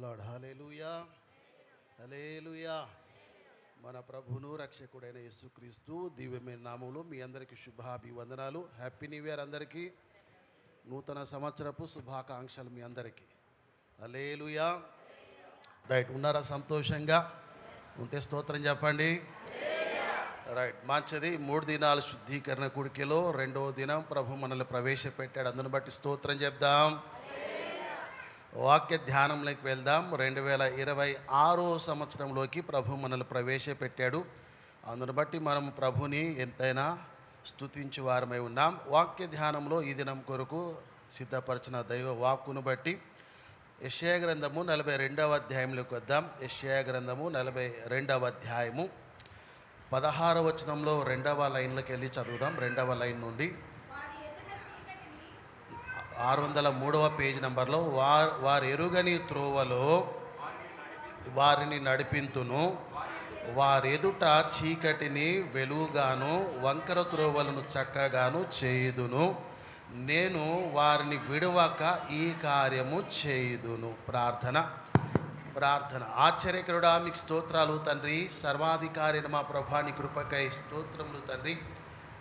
Lord హల్లెలూయా హల్లెలూయా. మన ప్రభును రక్షకుడైన యేసుక్రీస్తు దివ్యమైన నామములో మీ అందరికీ శుభాభివందనాలు. హ్యాపీ న్యూ ఇయర్ అందరికీ. నూతన సంవత్సరపు శుభాకాంక్షలు మీ అందరికీ. హల్లెలూయా. రైట్, ఉన్నారా? సంతోషంగా ఉంటే స్తోత్రం చెప్పండి. రైట్, మంచిది. 3 దినాల శుద్ధీకరణ కూడికలో రెండవ దినం ప్రభు మనల్ని ప్రవేశపెట్టాడు. అందుని బట్టి స్తోత్రం చెప్దాం. వాక్య ధ్యానంలోకి వెళ్దాం. 2026 సంవత్సరంలోకి ప్రభు మనల్ని ప్రవేశపెట్టాడు. అందును బట్టి మనం ప్రభుని ఎంతైనా స్తుతించు వారమై ఉన్నాం. వాక్య ధ్యానంలో ఈ దినం కొరకు సిద్ధపరిచిన దైవ వాక్కును బట్టి యెషయా గ్రంథము 42వ అధ్యాయంలోకి వద్దాం. యెషయా గ్రంథము 42వ అధ్యాయము 16వ వచనంలో 2వ లైన్లోకి వెళ్ళి చదువుదాం. 2వ లైన్ నుండి 603వ పేజీ నంబర్లో వారు ఎరుగని త్రోవలో వారిని నడిపింతును, వారెదుట చీకటిని వెలుగుగాను వంకర త్రోవలను చక్కగాను చేయుదును, నేను వారిని విడవక ఈ కార్యము చేయుదును. ప్రార్థన. ఆశ్చర్యకరుడా, మీకు స్తోత్రాలు తండ్రి. సర్వాధికారి మా ప్రభా, నీ కృపకై స్తోత్రములు తండ్రి.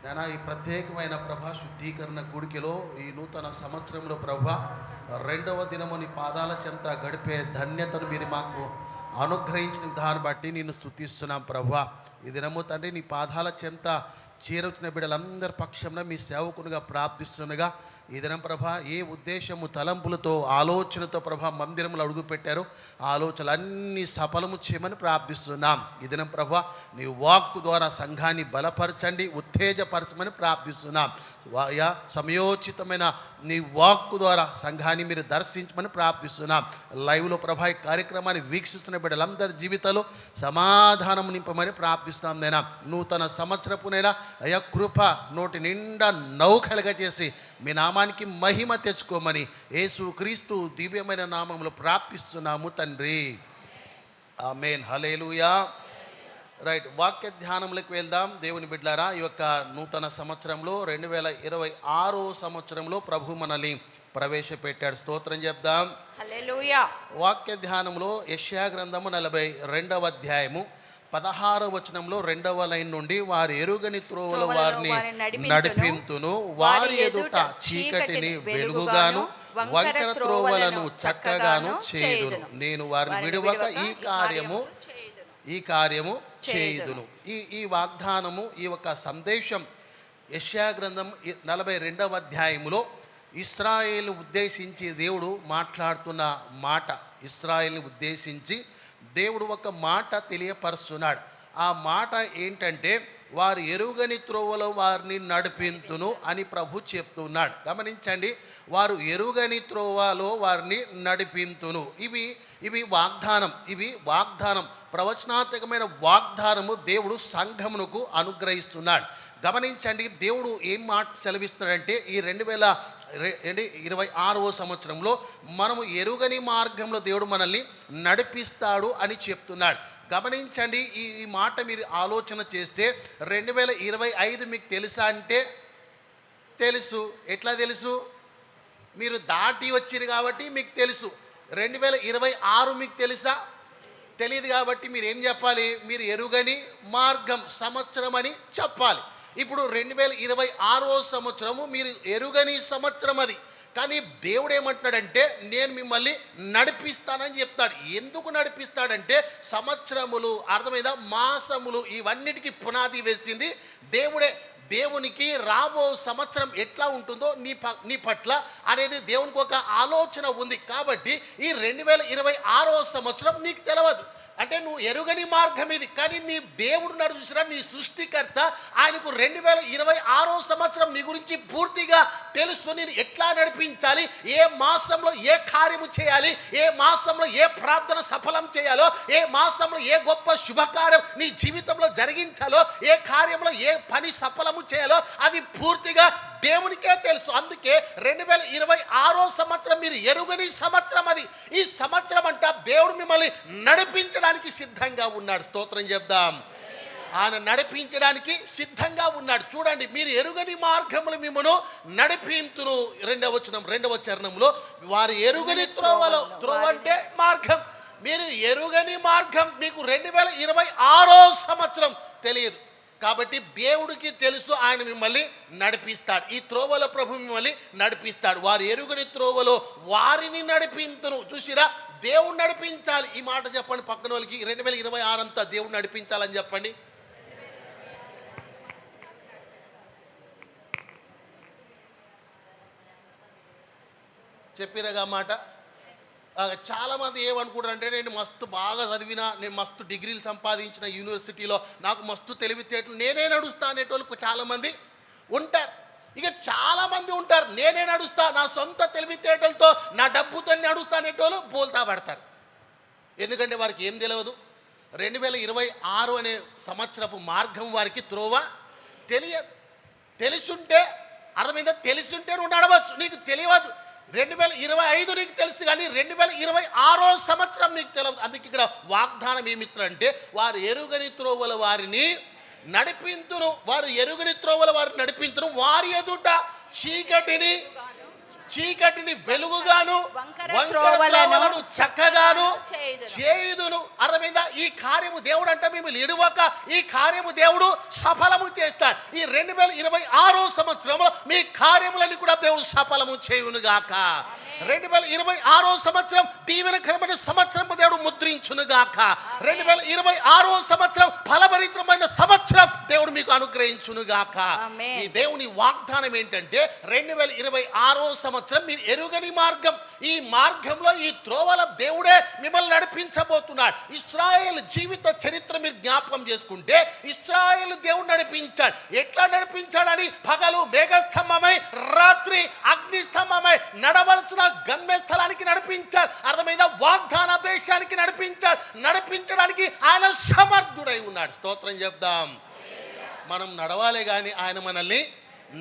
నేను ఈ ప్రత్యేకమైన ప్రభా శుద్ధీకరణ కూడికలో ఈ నూతన సంవత్సరంలో ప్రభా 2వ దినము నీ పాదాల చెంత గడిపే ధన్యతను మీరు మాకు అనుగ్రహించిన విధానం బట్టి నేను స్తుతిస్తున్నాం ప్రభా. ఈ దినము తండ్రి నీ పాదాల చెంత చేరొచ్చిన బిడ్డలందరి పక్షంలో మీ సేవకునిగా ప్రార్థిస్తుండగా ఈ దినం ప్రభా ఏ ఉద్దేశము తలంపులతో ఆలోచనతో ప్రభా మందిరంలో అడుగు పెట్టారో ఆలోచనలన్నీ సఫలము చేయమని ప్రార్థిస్తున్నాం. ఈ దినం ప్రభా నీ వాక్కు ద్వారా సంఘాన్ని బలపరచండి, ఉత్తేజపరచమని ప్రార్థిస్తున్నాం. సమయోచితమైన నీ వాక్కు ద్వారా సంఘాన్ని మీరు దర్శించమని ప్రార్థిస్తున్నాం. లైవ్లో ప్రభా ఈ కార్యక్రమాన్ని వీక్షిస్తున్న బిడ్డలందరి జీవితాల్లో సమాధానం నింపమని ప్రార్థిస్తున్నాం. నైనా నూతన సంవత్సరపునైనా అయ్యా కృప నోటి నిండా నౌకలుగా చేసి మీ నామానికి మహిమ తెచ్చుకోమని యేసుక్రీస్తు దివ్యమైన నామములో ప్రార్థిస్తున్నాము తండ్రి. ఆమేన్. హల్లెలూయా. రైట్, వాక్య ధ్యానంలోకి వెళ్దాం. దేవుని బిడ్డలారా, ఈ యొక్క నూతన సంవత్సరంలో 2026 సంవత్సరంలో ప్రభు మనల్ని ప్రవేశపెట్టాడు. స్తోత్రం చెప్దాం. హల్లెలూయా. వాక్య ధ్యానంలో యెషయా గ్రంథము 42వ అధ్యాయము 16వ వచనంలో 2వ లైన్ నుండి వారి ఎరుగని త్రోవలో వారిని నడిపింతును, వారి ఎదుట చీకటిని వెలుగుగాను వంకర త్రోవలను చక్కగాను చేయుదును, నేను వారిని విడువక ఈ కార్యము చేయుదును. ఈ వాగ్దానము, ఈ యొక్క సందేశం యెషయా గ్రంథం 42వ అధ్యాయములో ఇశ్రాయేలును ఉద్దేశించి దేవుడు మాట్లాడుతున్న మాట. ఇశ్రాయేలును ఉద్దేశించి దేవుడు ఒక మాట తెలియపరుస్తున్నాడు. ఆ మాట ఏంటంటే వారు ఎరుగని త్రోవలో వారిని నడిపింతును అని ప్రభు చెప్తున్నాడు. గమనించండి, వారు ఎరుగని త్రోవలో వారిని నడిపింతును. ఇవి వాగ్దానం, ప్రవచనాత్మకమైన వాగ్దానము దేవుడు సంఘమునకు అనుగ్రహిస్తున్నాడు. గమనించండి, దేవుడు ఏం మాట సెలవిస్తున్నాడంటే ఈ 2026వ సంవత్సరంలో మనము ఎరుగని మార్గంలో దేవుడు మనల్ని నడిపిస్తాడు అని చెప్తున్నాడు. గమనించండి, ఈ మాట మీరు ఆలోచన చేస్తే 2025 మీకు తెలుసా అంటే తెలుసు. ఎట్లా తెలుసు? మీరు దాటి వచ్చిరు కాబట్టి మీకు తెలుసు. 2026 మీకు తెలుసా? తెలియదు. కాబట్టి మీరు ఏం చెప్పాలి? మీరు ఎరుగని మార్గం సంవత్సరం అని చెప్పాలి. ఇప్పుడు 2026వ సంవత్సరము మీరు ఎరుగని సంవత్సరం అది. కానీ దేవుడు ఏమంటున్నాడంటే నేను మిమ్మల్ని నడిపిస్తానని చెప్తాడు. ఎందుకు నడిపిస్తాడంటే సంవత్సరములు, అర్థమైందా, మాసములు, ఇవన్నిటికీ పునాది వేసింది దేవుడే. దేవునికి రాబో సంవత్సరం ఎట్లా ఉంటుందో నీ పట్ల అనేది దేవునికి ఒక ఆలోచన ఉంది. కాబట్టి ఈ 2026వ సంవత్సరం నీకు తెలియదు. అంటే నువ్వు ఎరుగని మార్గం ఇది. కానీ నీ దేవుడు నడుచురా, నీ సృష్టికర్త, ఆయనకు 2026వ సంవత్సరం నీ గురించి పూర్తిగా తెలుసు. నేను ఎట్లా నడిపించాలి, ఏ మాసంలో ఏ కార్యము చేయాలి, ఏ మాసంలో ఏ ప్రార్థన సఫలం చేయాలో, ఏ మాసంలో ఏ గొప్ప శుభకార్యం నీ జీవితంలో జరిగించాలో, ఏ కార్యంలో ఏ పని సఫలము చేయాలో అది పూర్తిగా దేవునికే తెలుసు. అందుకే 2026వ సంవత్సరం మీరు ఎరుగని సంవత్సరం అది. ఈ సంవత్సరం అంట దేవుడు మిమ్మల్ని నడిపించడానికి సిద్ధంగా ఉన్నాడు. స్తోత్రం చెప్దాం. ఆయన నడిపించడానికి సిద్ధంగా ఉన్నాడు. చూడండి, మీరు ఎరుగని మార్గములు మిమ్మను నడిపింతును. రెండవ చరణంలో వారు ఎరుగని త్రోవలో, త్రోవ అంటే మార్గం. మీరు ఎరుగని మార్గం మీకు 2026 సంవత్సరం తెలియదు. కాబట్టి దేవుడికి తెలుసు, ఆయన మిమ్మల్ని నడిపిస్తాడు. ఈ త్రోవలో ప్రభు మిమ్మల్ని నడిపిస్తాడు. వారు ఎరుగని త్రోవలో వారిని నడిపింతును. చూసిరా, దేవుడు నడిపించాలి. ఈ మాట చెప్పండి పక్కన వాళ్ళకి. 2026 అంతా దేవుడు నడిపించాలని చెప్పండి. చెప్పిరగా మాట. చాలామంది ఏమనుకుంటారంటే, నేను మస్తు బాగా చదివిన, నేను మస్తు డిగ్రీలు సంపాదించిన యూనివర్సిటీలో, నాకు మస్తు తెలివితేటలు, నేనే నడుస్తా అనేటోళ్ళు చాలామంది ఉంటారు. ఇక చాలామంది ఉంటారు, నేనే నడుస్తా, నా సొంత తెలివితేటలతో, నా డబ్బుతో నడుస్తా అనేటోళ్ళు బోల్తా పడతారు. ఎందుకంటే వారికి ఏం తెలియదు. 2026 అనే సంవత్సరపు మార్గం వారికి త్రోవ తెలియదు. తెలిసుంటే అర్థమైందా? తెలిసుంటే నువ్వు నడవచ్చు. నీకు తెలియదు. 2025 నీకు తెలుసు, కానీ 2026 సంవత్సరం నీకు తెలియదు. అందుకే ఇక్కడ వాగ్దానం ఏమిత్రంటే, వారు ఎరుగని త్రోవల వారిని నడిపింతును. వారు ఎరుగని త్రోవల వారిని నడిపింతును. వారి ఎదుట చీకటిని వెలుగుగాను, వంకర త్రోవలను చక్కగాను చేయుదును. అర్థమైందా? ఈ కార్యము దేవుడు అంటే మిమ్మల్ని ఎడువక ఈ కార్యము దేవుడు సఫలము చేస్తాడు. ఈ 2026 సంవత్సరంలో మీ కార్యములని కూడా దేవుడు సఫలము చేయునుగాక. 2026 సంవత్సరం దీవెనకరమైన సంవత్సరం దేవుడు ముద్రించునుగాక. 2026 సంవత్సరం ఫలభరితమైన సంవత్సరం దేవుడు మీకు అనుగ్రహించునుగాక. ఈ దేవుని వాగ్దానం ఏంటంటే, 2026 సంవత్సరం మీరు ఎరుగని మార్గం, ఈ మార్గంలో ఈ త్రోవల దేవుడే మిమ్మల్ని నడిపించబోతున్నాడు. ఇశ్రాయేల్ జీవిత చరిత్ర మీరు జ్ఞాపకం చేసుకుంటే, ఇశ్రాయేల్ దేవుడు నడిపించాడు. ఎట్లా నడిపించాడని, పగలు మేఘస్తంభమై, రాత్రి అగ్నిస్తంభమై నడవలసిన గమ్యస్థలానికి నడిపించాడు. అర్థమైందా? వాగ్దాన దేశానికి నడిపించాడు. నడిపించడానికి ఆయన సమర్థుడై ఉన్నాడు. స్తోత్రం చెప్దాం. మనం నడవాలి, కానీ ఆయన మనల్ని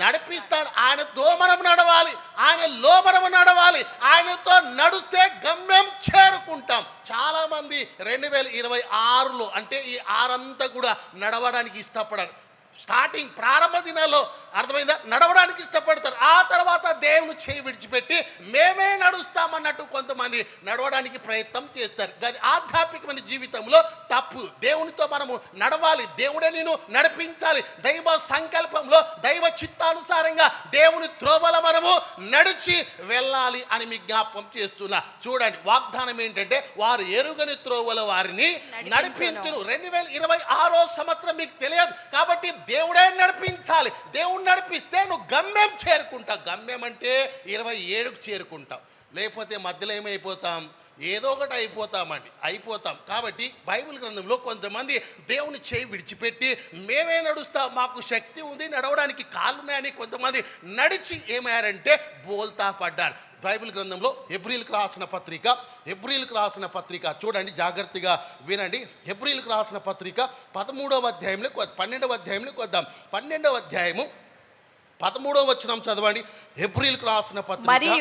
నడిపిస్తాడు. ఆయనతో మనం నడవాలి, ఆయనలో మనం నడవాలి. ఆయనతో నడిస్తే గమ్యం చేరుకుంటాం. చాలామంది 2026లో అంటే ఈ 6 అంతా కూడా నడవడానికి ఇష్టపడరు. స్టార్టింగ్ ప్రారంభ దినాల్లో అర్థమైందా, నడవడానికి ఇష్టపడతారు. ఆ తర్వాత దేవుని చేయి విడిచిపెట్టి మేమే నడుస్తామన్నట్టు కొంతమంది నడవడానికి ప్రయత్నం చేస్తారు. అది ఆధ్యాత్మికమైన జీవితంలో తప్పు. దేవునితో మనము నడవాలి, దేవుడే నేను నడిపించాలి. దైవ సంకల్పంలో, దైవ చిత్తానుసారంగా దేవుని త్రోవల మనము నడిచి వెళ్ళాలి అని మీ జ్ఞాపకం చేస్తున్నా. చూడండి, వాగ్దానం ఏంటంటే, వారు ఎరుగని త్రోవల వారిని నడిపించును. 2026 సంవత్సరం మీకు తెలియదు, కాబట్టి దేవుడే నడిపించాలి. దేవుడు నడిపిస్తే నువ్వు గమ్యం చేరుకుంటావు. గమ్యం అంటే 27కు చేరుకుంటావు. లేకపోతే మధ్యలో ఏమైపోతాం, ఏదో ఒకటి అయిపోతాం. కాబట్టి బైబిల్ గ్రంథంలో కొంతమంది దేవుని చేయి విడిచిపెట్టి మేమే నడుస్తాం, మాకు శక్తి ఉంది, నడవడానికి కాళ్ళున్నాయని కొంతమంది నడిచి ఏమయ్యారంటే బోల్తా పడ్డారు. బైబిల్ గ్రంథంలో హెబ్రీలకు రాసిన పత్రిక చూడండి, జాగ్రత్తగా వినండి. హెబ్రీలకు రాసిన పత్రిక 13వ అధ్యాయంలోకి 12వ అధ్యాయంలోకి వద్దాం. 12వ అధ్యాయము 13వ వచనం చదవండి. హెబ్రీలకు రాసిన పత్రిక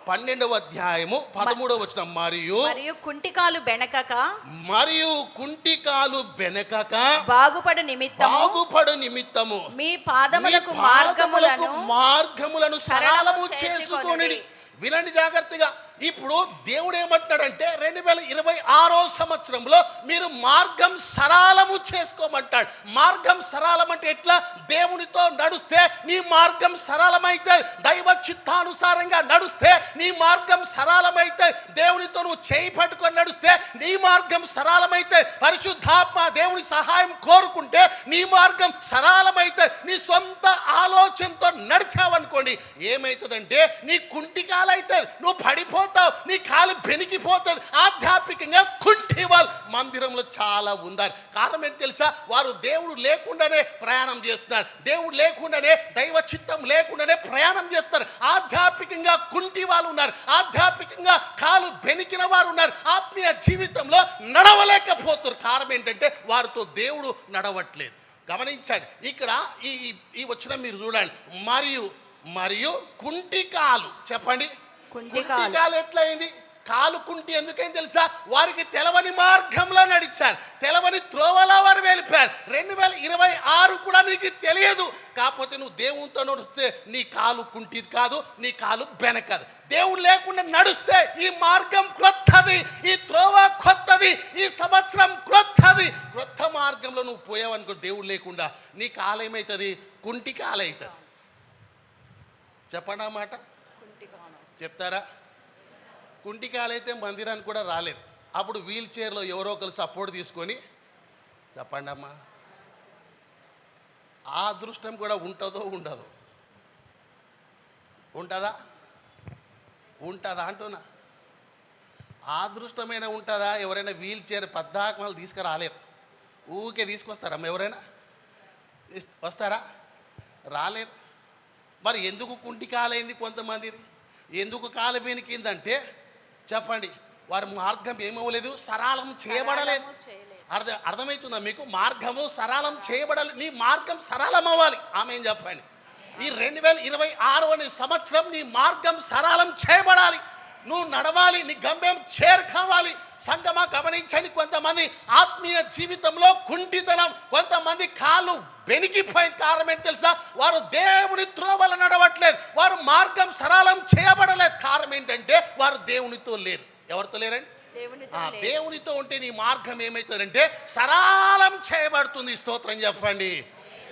12వ అధ్యాయము 13వ వచనం. మరియు కుంటికాలు బెనకక బాగుపడు నిమిత్తము మీ పాదములకు మార్గములను సరళము చేసుకొనిడి. వినండి జాగ్రత్తగా. ఇప్పుడు దేవుడు ఏమంటున్నాడంటే, 2026 సంవత్సరంలో మీరు మార్గం సరళము చేసుకోమంటాడు. మార్గం సరళం అంటే ఎట్లా? దేవునితో నడుస్తే నీ మార్గం సరళమైతే, దైవ చిత్తానుసారంగా నడుస్తే నీ మార్గం సరళమైతే, దేవునితో నువ్వు చేయి పట్టుకొని నడుస్తే నీ మార్గం సరళమైతే, పరిశుద్ధాత్మ దేవుని సహాయం కోరుకుంటే నీ మార్గం సరళమైతే, నీ సొంత ఆలోచనతో నడిచావనుకోండి, ఏమవుతుందంటే నీ కుంటికాలైతే, నువ్వు పడిపో, నీ కాలు బెనికిపోతుంది. ఆధ్యాత్మికంగా కుంటివాళ్ళు మందిరంలో చాలా ఉన్నారు. కారణం ఏంటి తెలుసా? వారు దేవుడు లేకుండానే ప్రయాణం చేస్తున్నారు. దేవుడు లేకుండానే, దైవ చిత్తం లేకుండానే ప్రయాణం చేస్తారు. ఆధ్యాత్మికంగా కుంటి వాళ్ళు ఉన్నారు, ఆధ్యాత్మికంగా కాలు బెనికిన వారు ఉన్నారు. ఆత్మీయ జీవితంలో నడవలేకపోతారు. కారణం ఏంటంటే వారితో దేవుడు నడవట్లేదు. గమనించండి, ఇక్కడ ఈ వచనం మీరు చూడండి. మరియు కుంటికాలు, చెప్పండి, కుంటికాలు ఎట్లయింది? కాలుకుంటి ఎందుకని తెలుసా? వారికి తెలవని మార్గంలో నడిచారు, తెలవని త్రోవలో వారు వెళ్ళిపోయారు. 2026 కూడా నీకు తెలియదు. కాకపోతే నువ్వు దేవునితో నడిస్తే నీ కాలు కుంటిది కాదు, నీ కాలు బెనకదు. దేవుడు లేకుండా నడుస్తే ఈ మార్గం క్రొత్తది, ఈ త్రోవ కొత్తది, ఈ సంవత్సరం క్రొత్తది. క్రొత్త మార్గంలో నువ్వు పోయావనుకో దేవుడు లేకుండా నీ కాలు ఏమవుతుంది? కుంటి కాలు అవుతుంది. చెప్పండి ఆ మాట, చెప్తారా? కుంటి కాలు అయితే మందిరానికి కూడా రాలేదు. అప్పుడు వీల్ చైర్లో ఎవరో ఒకరు సపోర్ట్ తీసుకొని చెప్పండి అమ్మా, ఆ అదృష్టం కూడా ఉంటుందో ఉండదో? ఉంటుందా? ఉంటుందా అంటున్నా. ఆ అదృష్టమైనా ఉంటుందా? ఎవరైనా వీల్ చైర్ పద్దాకమాలు తీసుకురాలేరు, ఊకే తీసుకొస్తారమ్మా. ఎవరైనా వస్తారా? రాలేరు. మరి ఎందుకు కుంటి కాలైంది కొంతమందిది? ఎందుకు కాలు బెనికిందంటే చెప్పండి, వారి మార్గం ఏమవ్వలేదు, సరళం చేయబడలేదు. అర్థమవుతుందా మీకు? మార్గము సరళం చేయబడాలి. నీ మార్గం సరళం అవ్వాలి. ఆమె ఏం చెప్పండి, ఈ 2026 అనే సంవత్సరం నీ మార్గం సరళం చేయబడాలి. నువ్వు నడవాలి, నీ గమ్యం చేరుకోవాలి. సంగమా గమనించండి, కొంతమంది ఆత్మీయ జీవితంలో కుంటితనం, కొంతమంది కాళ్ళు బెనికిపోయిన కారణం ఏంటి తెలుసా? వారు దేవుని త్రోవల నడవట్లేదు, వారు మార్గం సరళం చేయబడలేదు. కారణం ఏంటంటే వారు దేవునితో లేరు. ఎవరితో లేరండి? దేవునితో ఉంటే నీ మార్గం ఏమవుతుందంటే సరళం చేయబడుతుంది. స్తోత్రం చెప్పండి,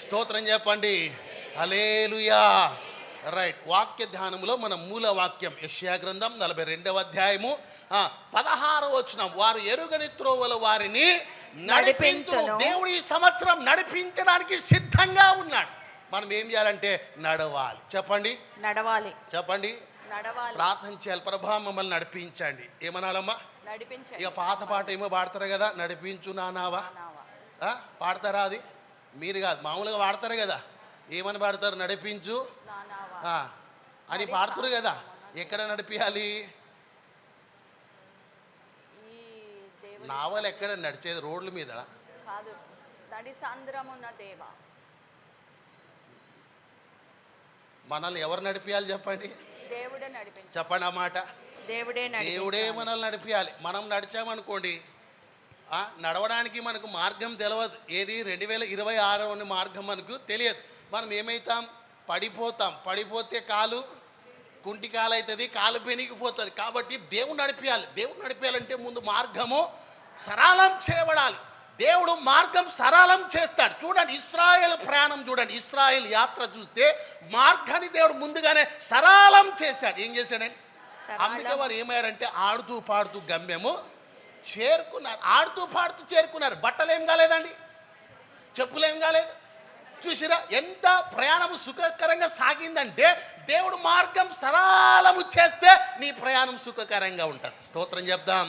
స్తోత్రం చెప్పండి, హల్లెలూయా. రైట్. వాక్య ధ్యానంలో మన మూల వాక్యం యెషయా గ్రంథం 42వ అధ్యాయము 16వ వచనం. వారు ఎరుగని త్రోవల వారిని నడిపించును. దేవుడు ఈ సంవత్సరం నడిపించడానికి సిద్ధంగా ఉన్నాడు. మనం ఏం చేయాలంటే నడవాలి. చెప్పండి, నడవాలి. చెప్పండి, నడవాలి. ప్రార్థన చేయాలి, ప్రభా మమ్మల్ని నడిపించండి. ఏమనాలమ్మా? నడిపించండి. ఇక పాత పాట ఏమో పాడతారు కదా, నడిపించు నానావా. పాడతారా? అది మీరు కాదు, మామూలుగా పాడతారు కదా. ఏమని పాడతారు? నడిపించు అని పాడుతారు కదా. ఎక్కడ నడిపించాలి? నావలు ఎక్కడ నడిచేది? రోడ్ల మీద కాదు, మనల్ని ఎవరు నడిపించాలి చెప్పండి? దేవుడే నడిపించాలి. చెప్పండి ఆ మాట. దేవుడే మనల్ని నడిపించాలి. మనం నడిచామనుకోండి, నడవడానికి మనకు మార్గం తెలియదు. ఏది 2026 అనే మార్గం మనకు తెలియదు. మనం ఏమవుతాం? పడిపోతాం. పడిపోతే కాలు కుంటి కాలు అవుతుంది, కాలు బెనికిపోతుంది. కాబట్టి దేవుడు నడిపించాలి. దేవుడు నడిపించాలంటే ముందు మార్గము సరళం చేయబడాలి. దేవుడు మార్గం సరళం చేస్తాడు. చూడండి, ఇశ్రాయేల్ ప్రయాణం చూడండి, ఇశ్రాయేల్ యాత్ర చూస్తే మార్గాన్ని దేవుడు ముందుగానే సరళం చేశాడు. ఏం చేశాడండి? అందుకే వారు ఏమయ్యారంటే ఆడుతూ పాడుతూ గమ్యము చేరుకున్నారు. ఆడుతూ పాడుతూ చేరుకున్నారు. బట్టలు ఏం కాలేదండి, చెప్పులు ఏం కాలేదు. చూసిరా ఎంత ప్రయాణము సుఖకరంగా సాగిందంటే దేవుడు మార్గం సరళము చేస్తే నీ ప్రయాణం సుఖకరంగా ఉంటుంది. స్తోత్రం చెప్దాం.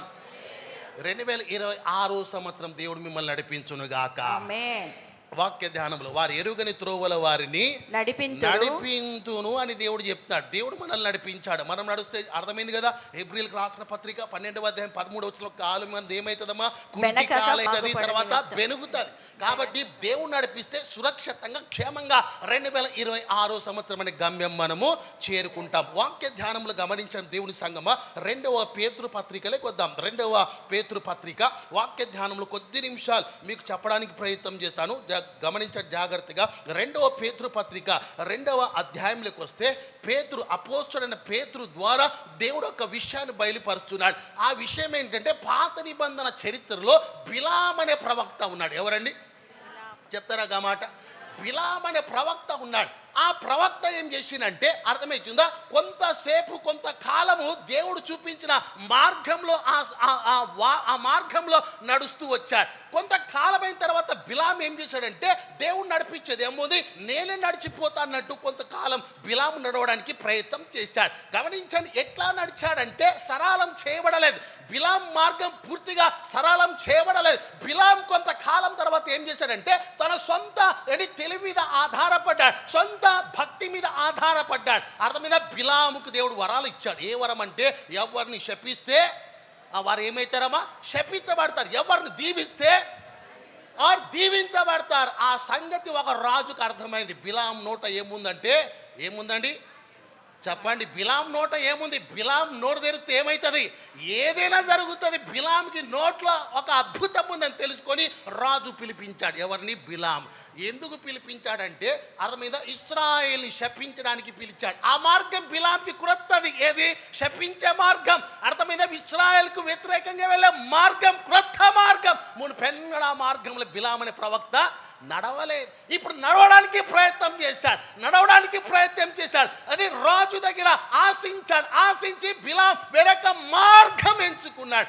2026 సంవత్సరం దేవుడు మిమ్మల్ని నడిపించునుగాక. ఆమేన్. వాక్య ధ్యానంలో వారు ఎరుగని త్రోవల వారిని నడిపించును అని దేవుడు చెప్తాడు. దేవుడు మనల్ని నడిపించాడు. మనం నడిస్తే అర్థమైంది కదా. ఏప్రిల్కి రాసిన పత్రిక 12వ అధ్యాయం 13వ వచనంలో కాలు మనది ఏమవుతుందమ్మా? కుంటి కాలు అవుతుంది, తర్వాత బెనుగుతుంది. కాబట్టి దేవుడు నడిపిస్తే సురక్షితంగా క్షేమంగా 2026 సంవత్సరం అనే గమ్యం మనము చేరుకుంటాం. వాక్య ధ్యానంలో గమనించండి దేవుని సంగమా. 2వ పేతురు పత్రికలే కొద్దాం. 2వ పేతురు పత్రిక వాక్య ధ్యానంలో కొద్ది నిమిషాలు మీకు చెప్పడానికి ప్రయత్నం చేస్తాను. గమనించండి జాగ్రత్తగా. 2వ పేతురు పత్రిక 2వ అధ్యాయంలోకి వస్తే పేతురు, అపోస్తలుడైన పేతురు ద్వారా దేవుడు ఒక విషయాన్ని బయలుపరుస్తున్నాడు. ఆ విషయం ఏంటంటే పాత నిబంధన చరిత్రలో బిలాం అనే ప్రవక్త ఉన్నాడు. ఎవరండి చెప్తారా గా మాట? బిలాం అనే ప్రవక్త ఉన్నాడు. ఆ ప్రవక్త ఏం చేసిందంటే అర్థమవుతుందా, కొంతసేపు కొంతకాలము దేవుడు చూపించిన మార్గంలో ఆ మార్గంలో నడుస్తూ వచ్చాడు. కొంతకాలమైన తర్వాత బిలాం ఏం చేశాడంటే దేవుడు నడిపించేది ఏమోది నేనే నడిచిపోతానట్టు కొంతకాలం బిలాం నడవడానికి ప్రయత్నం చేశాడు. గమనించండి, ఎట్లా నడిచాడంటే సరళం చేయబడలేదు. బిలాం మార్గం పూర్తిగా సరళం చేయబడలేదు. బిలాం కొంతకాలం తర్వాత ఏం చేశాడంటే తన సొంత తెలివి మీద ఆధారపడ్డాడు, సొంత భక్తి మీద ఆధారపడ్డాడు. అర్థం మీద బిలాముకు దేవుడు వరాలు ఇచ్చాడు. ఏ వరం అంటే ఎవరిని శపిస్తే వారు ఏమవుతారమ్మా? శపించబడతారు. ఎవరిని దీవిస్తే వారు దీవించబడతారు. ఆ సంగతి ఒక రాజుకు అర్థమైంది. బిలాం నోట ఏముందంటే ఏముందండి? చెప్పండి, బిలాం నోట ఏముంది? బిలాం నోటు తెరిస్తే ఏమవుతుంది? ఏదైనా జరుగుతుంది. బిలాంకి నోట్లో ఒక అద్భుతం ఉందని తెలుసుకొని రాజు పిలిపించాడు. ఎవరిని? బిలాం. ఎందుకు పిలిపించాడంటే అర్థమైంద, ఇశ్రాయేల్ని శపించడానికి పిలిచాడు. ఆ మార్గం బిలాంకి క్రొత్తది. ఏది? శపించే మార్గం. అర్థమైంద, ఇశ్రాయేల్కు వ్యతిరేకంగా వెళ్ళే మార్గం క్రొత్త మార్గం. మునుపెన్నడ ఆ మార్గంలో బిలాం అనే ప్రవక్త నడవలేదు. ఇప్పుడు నడవడానికి ప్రయత్నం చేశాడు అని రాజు దగ్గర ఆశించి బిలాం వేరొక మార్గం ఎంచుకున్నాడు.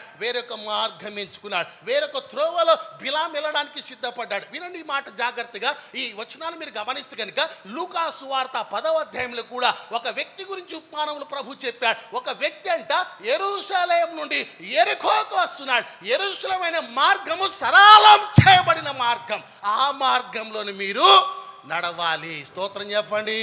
వేరొక త్రోవలో బిలాం వెళ్ళడానికి సిద్ధపడ్డాడు. వినండి ఈ మాట జాగ్రత్తగా. ఈ వచనాలు మీరు గమనిస్తే కనుక లూకా సువార్త 10వ అధ్యాయంలో కూడా ఒక వ్యక్తి గురించి ఉపమానములు ప్రభు చెప్పాడు. ఒక వ్యక్తి అంట యెరూషలేము నుండి యెరికోకు వస్తున్నాడు. యెరూషలేము అనే మార్గము సరళం చేయబడిన మార్గం. ఆ మార్గంలోని మీరు నడవాలి. స్తోత్రం చెప్పండి.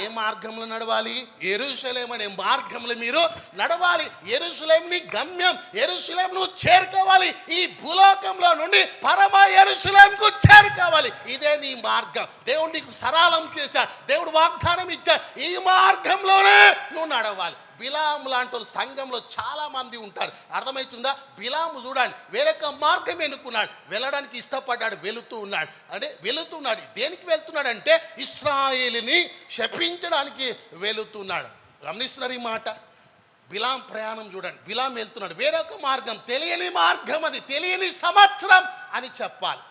ఏ మార్గంలో నడవాలి? యెరూషలేము అనే మార్గంలో మీరు నడవాలి. యెరూషలేముని గమ్యం, యెరూషలేమును చేరుకోవాలి. ఈ భూలోకంలో నుండి పరమ యెరూషలేముకు చేరుకోవాలి. ఇదే నీ మార్గం. దేవుడు నీకు సరళం చేశాడు. దేవుడు వాగ్దానం ఇచ్చాడు. ఈ మార్గంలోనే నువ్వు నడవాలి. బిలాము లాంటి వాళ్ళు సంఘంలో చాలా మంది ఉంటారు. అర్థమవుతుందా? బిలాము చూడండి, వేరొక మార్గం ఎన్నుకున్నాడు. వెళ్ళడానికి ఇష్టపడ్డాడు. వెళుతున్నాడు. దేనికి వెళ్తున్నాడు అంటే ఇశ్రాయేలుని శపించడానికి వెళుతున్నాడు. గమనిస్తున్నారు ఈ మాట? బిలాం ప్రయాణం చూడండి. బిలాం వెళ్తున్నాడు. వేరొక మార్గం, తెలియని మార్గం, అది తెలియని సంవత్సరం అని చెప్పాలి.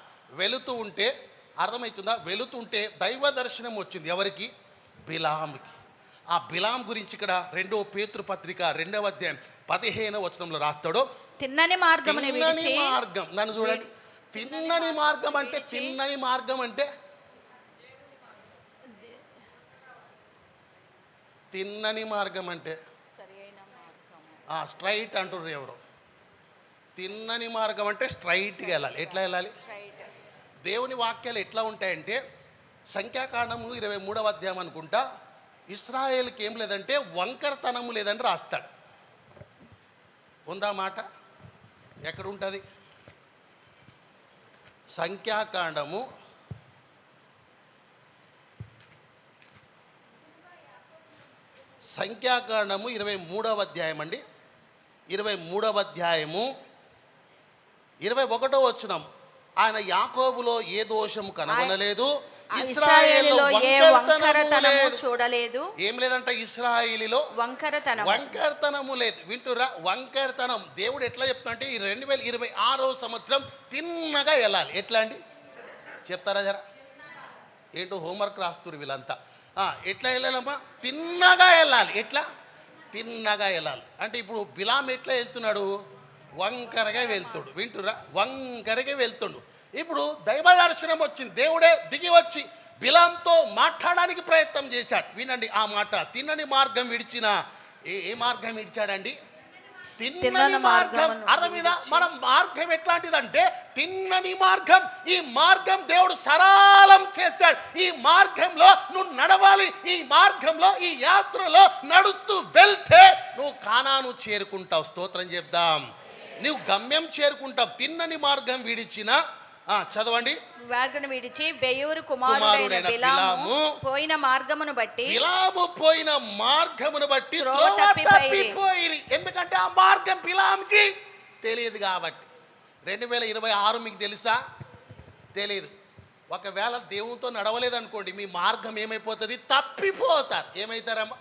వెళుతూ ఉంటే అర్థమవుతుందా? వెళుతుంటే దైవ దర్శనం వచ్చింది. ఎవరికి? బిలాముకి. ఆ బిలాం గురించి ఇక్కడ 2వ పేతురు పత్రిక 2వ అధ్యాయం 15వ వచనంలో రాస్తాడు. తిన్నని మార్గం. నన్ను చూడండి. తిన్నని మార్గం అంటే స్ట్రైట్ అంటుర్రు ఎవరు. తిన్నని మార్గం అంటే స్ట్రైట్గా వెళ్ళాలి. ఎట్లా వెళ్ళాలి? దేవుని వాక్యాలు ఎట్లా ఉంటాయంటే సంఖ్యాకాండము 23వ అధ్యాయం అనుకుంటా, ఇశ్రాయేల్కి ఏం లేదంటే వంకరతనము లేదని రాస్తాడు. ఉందా మాట? ఎక్కడ ఉంటుంది? సంఖ్యాకాండము 23వ అధ్యాయం అండి. 23వ అధ్యాయము 21వ వచనం. ఆయన యాకోబులో ఏ దోషము కనుగొనలేదు, ఇశ్రాయేలులో వంకరతనము చూడలేదు. ఏం లేదంట? ఇశ్రాయేలులో వంకరతనము లేదు. వింటురా? వంకరతనం. దేవుడు ఎట్లా చెప్తున్నా ఈ 2026వ సంవత్సరం తిన్నగా వెళ్ళాలి. ఎట్లా అండి చెప్తారా జరా? ఏంటో హోంవర్క్ రాస్తున్నారు వీళ్ళంతా. ఎట్లా వెళ్ళాలమ్మా? తిన్నగా వెళ్ళాలి. ఎట్లా? తిన్నగా వెళ్ళాలి అంటే ఇప్పుడు బిలాం ఎట్లా వెళ్తున్నాడు? వంకరగా వెళ్తాడు. వింటురా? వంకరగా వెళ్తుండు. ఇప్పుడు దైవ దర్శనం వచ్చింది. దేవుడే దిగి వచ్చి బిలాంతో మాట్లాడడానికి ప్రయత్నం చేశాడు. వినండి ఆ మాట. తిన్నని మార్గం విడిచిన ఏ మార్గం విడిచాడండి? తిన్నని మార్గం. అర్థమీద మనం మార్గం ఎట్లాంటిదంటే తిన్నని మార్గం. ఈ మార్గం దేవుడు సరళం చేశాడు. ఈ మార్గంలో నువ్వు నడవాలి. ఈ మార్గంలో, ఈ యాత్రలో నడుస్తూ వెళ్తే నువ్వు కానాను చేరుకుంటావు. స్తోత్రం చెప్దాం. నువ్వు గమ్యం చేరుకుంటావు. తిన్నని మార్గం విడిచిన చదవండి. వాగును విడిచి బెయోరు కుమారుడైన బిలాము పోయిన మార్గమును బట్టి తప్పిపోయి. ఎందుకంటే ఆ మార్గం బిలాంకి తెలియదు కాబట్టి. 2026 మీకు తెలుసా? తెలియదు. ఒకవేళ దేవునితో నడవలేదనుకోండి, మీ మార్గం ఏమైపోతుంది? తప్పిపోతారు. ఏమవుతారమ్మా?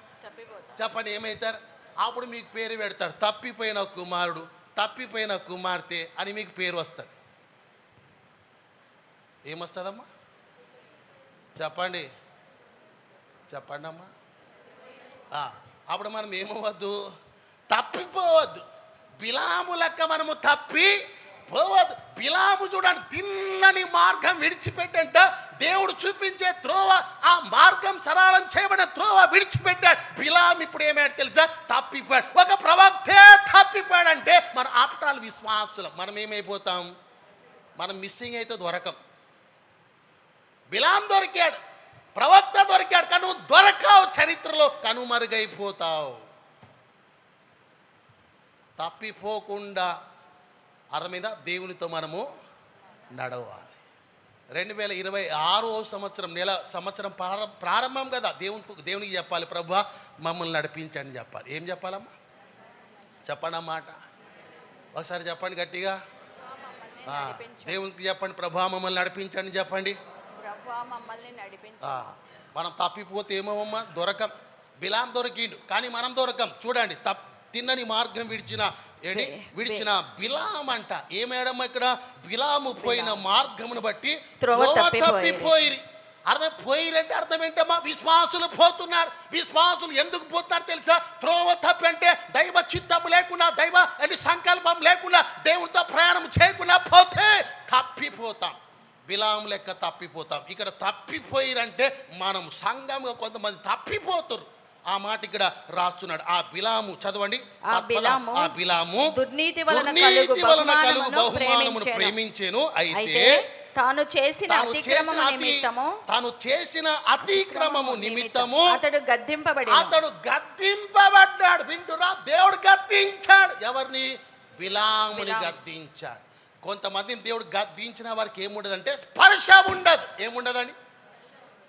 చెప్పండి, ఏమవుతారు? అప్పుడు మీకు పేరు పెడతారు, తప్పిపోయిన కుమారుడు, తప్పిపోయిన కుమార్తె అని మీకు పేరు వస్తుంది. ఏమొస్తుందమ్మా? చెప్పండి అమ్మా. అప్పుడు మనం ఏమవద్దు? తప్పిపోవద్దు. బిలాము లెక్క మనము తప్పిపోవద్దు. బిలాము చూడండి, తిన్నని మార్గం విడిచిపెట్టంట. దేవుడు చూపించే త్రోవ, ఆ మార్గం సరళం చేయబడిన త్రోవ విడిచిపెట్టాడు. బిలాం ఇప్పుడు ఏమైనా తెలుసా? తప్పిపోయాడు. ఒక ప్రవక్తే తప్పిపోయాడంటే మన ఆఫ్టర్ విశ్వాసులం మనం ఏమైపోతాం? మనం మిస్సింగ్ అయితే దొరకం. బిలాం దొరికాడు, ప్రవక్త దొరికాడు, కానీ నువ్వు దొరకావు. చరిత్రలో కనుమరుగైపోతావు. తప్పిపోకుండా అర్థమైందా? దేవునితో మనము నడవాలి. 2026 సంవత్సరం సంవత్సరం ప్రారంభం కదా. దేవునికి చెప్పాలి, ప్రభువా మమ్మల్ని నడిపించండి చెప్పాలి. ఏం చెప్పాలమ్మా? చెప్పండి అన్నమాట. ఒకసారి చెప్పండి గట్టిగా. దేవునికి చెప్పండి, ప్రభువా మమ్మల్ని నడిపించండి చెప్పండి. ప్రభువా మమ్మల్ని నడిపించు. మనం తప్పిపోతే ఏమోమ్మా, దొరకం. బిలాం దొరికిండు కానీ మనం దొరకం. చూడండి, తిన్నని మార్గం విడిచిన బిలాం అంట. ఏమేడమ్మ ఇక్కడ? బిలాము పోయిన మార్గమును బట్టి త్రోవ తప్పిపోయిరి. అర్థం పోయిరంటే అర్థం ఏంటమ్మా? విశ్వాసులు పోతున్నారు. విశ్వాసులు ఎందుకు పోతున్నారు తెలుసా? త్రోవ తప్పి అంటే దైవ చిత్తం లేకుండా, దైవ సంకల్పం లేకుండా, దేవునితో ప్రయాణం చేయకుండా పోతే తప్పిపోతాం. బిలాం లెక్క తప్పిపోతాం. ఇక్కడ తప్పిపోయిరంటే మనం సంఘంగా కొంతమంది తప్పిపోతారు. ఆ మాట ఇక్కడ రాస్తున్నాడు. ఆ బిలాము చదవండి. ఆ బిలాము దుర్నీతి వలన కలుగు బహుమానమును ప్రేమించెను. అయితే తాను చేసిన అతిక్రమము నిమిత్తము అతడు గద్దింపబడ్డాడు. వింటురా, దేవుడు గద్దించాడు. ఎవరిని? బిలాముని గద్దించాడు. కొంతమందిని దేవుడు గద్దించిన వారికి ఏముండదంటే స్పర్శ ఉండదు. ఏముండదండి?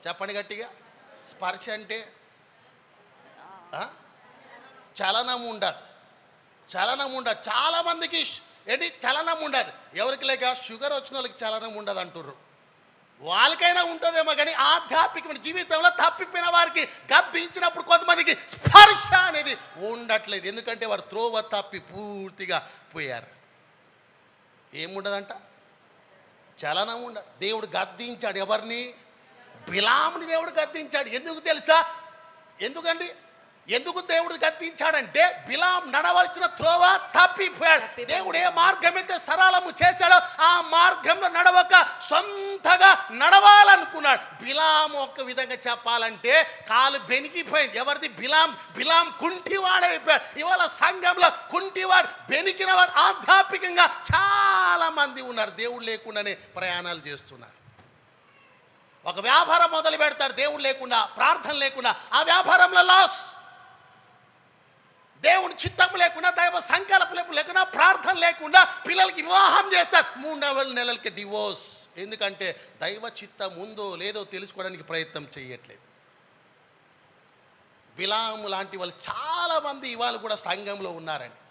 చెప్పండి గట్టిగా. స్పర్శ అంటే చలనం ఉండదు. చాలా మందికి చలనం ఉండదు. ఎవరికి లేక షుగర్ వచ్చిన వాళ్ళకి చలనం ఉండదు అంటుర్రు. వాళ్ళకైనా ఉంటుందేమో కానీ ఆధ్యాత్మికమైన జీవితంలో తప్పిపోయిన వారికి గద్దించినప్పుడు కొంతమందికి స్పర్శ అనేది ఉండట్లేదు. ఎందుకంటే వారు త్రోవ తప్పి పూర్తిగా పోయారు. ఏముండదంట? చలనం ఉండదు. దేవుడు గద్దించాడు. ఎవరిని? బిలాముని దేవుడు గద్దించాడు. ఎందుకు తెలుసా? ఎందుకు దేవుడు గద్దించాడంటే బిలాం నడవలసిన త్రోవ తప్పిపోయాడు. దేవుడు ఏ మార్గం అయితే సరళము చేశాడో ఆ మార్గంలో నడవక సొంతగా నడవాలనుకున్నాడు. బిలాం ఒక విధంగా చెప్పాలంటే కాలు బెనికిపోయింది. ఎవరిది? బిలాం కుంటివాడైపోయాడు. ఇవాళ సంఘంలో కుంటివాడు, బెనికినవారు ఆధ్యాత్మికంగా చాలా మంది ఉన్నారు. దేవుడు లేకుండానే ప్రయాణాలు చేస్తున్నారు. ఒక వ్యాపారం మొదలు పెడతాడు దేవుడు లేకుండా, ప్రార్థన లేకుండా. ఆ వ్యాపారంలో లాస్. దేవుని చిత్తం లేకుండా, దైవ సంకల్పం లేకుండా, ప్రార్థన లేకుండా పిల్లలకి వివాహం చేస్తారు. 3 నెలలకి డివోర్స్. ఎందుకంటే దైవ చిత్తం ఉందో లేదో తెలుసుకోవడానికి ప్రయత్నం చేయట్లేదు. బిలాము లాంటి వాళ్ళు చాలామంది ఇవాళ కూడా సంఘంలో ఉన్నారండి.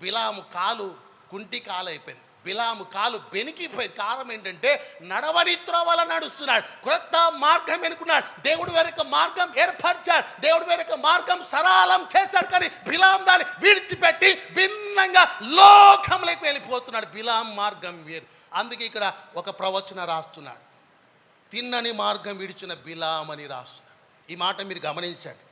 బిలాము కాలు కుంటి కాలు అయిపోయింది. బిలాము కాలు బెనికిపోయింది. కారణం ఏంటంటే నడవని త్రోవల నడుస్తున్నాడు. క్రొత్త మార్గం ఎన్నుకున్నాడు. దేవుడు వేరొక మార్గం ఏర్పరిచాడు. దేవుడు వేరొక మార్గం సరళం చేశాడు. కానీ బిలాం దాన్ని విడిచిపెట్టి భిన్నంగా లోకంలోకి వెళ్ళిపోతున్నాడు. బిలాం మార్గం వేరు. అందుకే ఇక్కడ ఒక ప్రవచన రాస్తున్నాడు. తిన్నని మార్గం విడిచిన బిలాం అని రాస్తున్నాడు. ఈ మాట మీరు గమనించండి.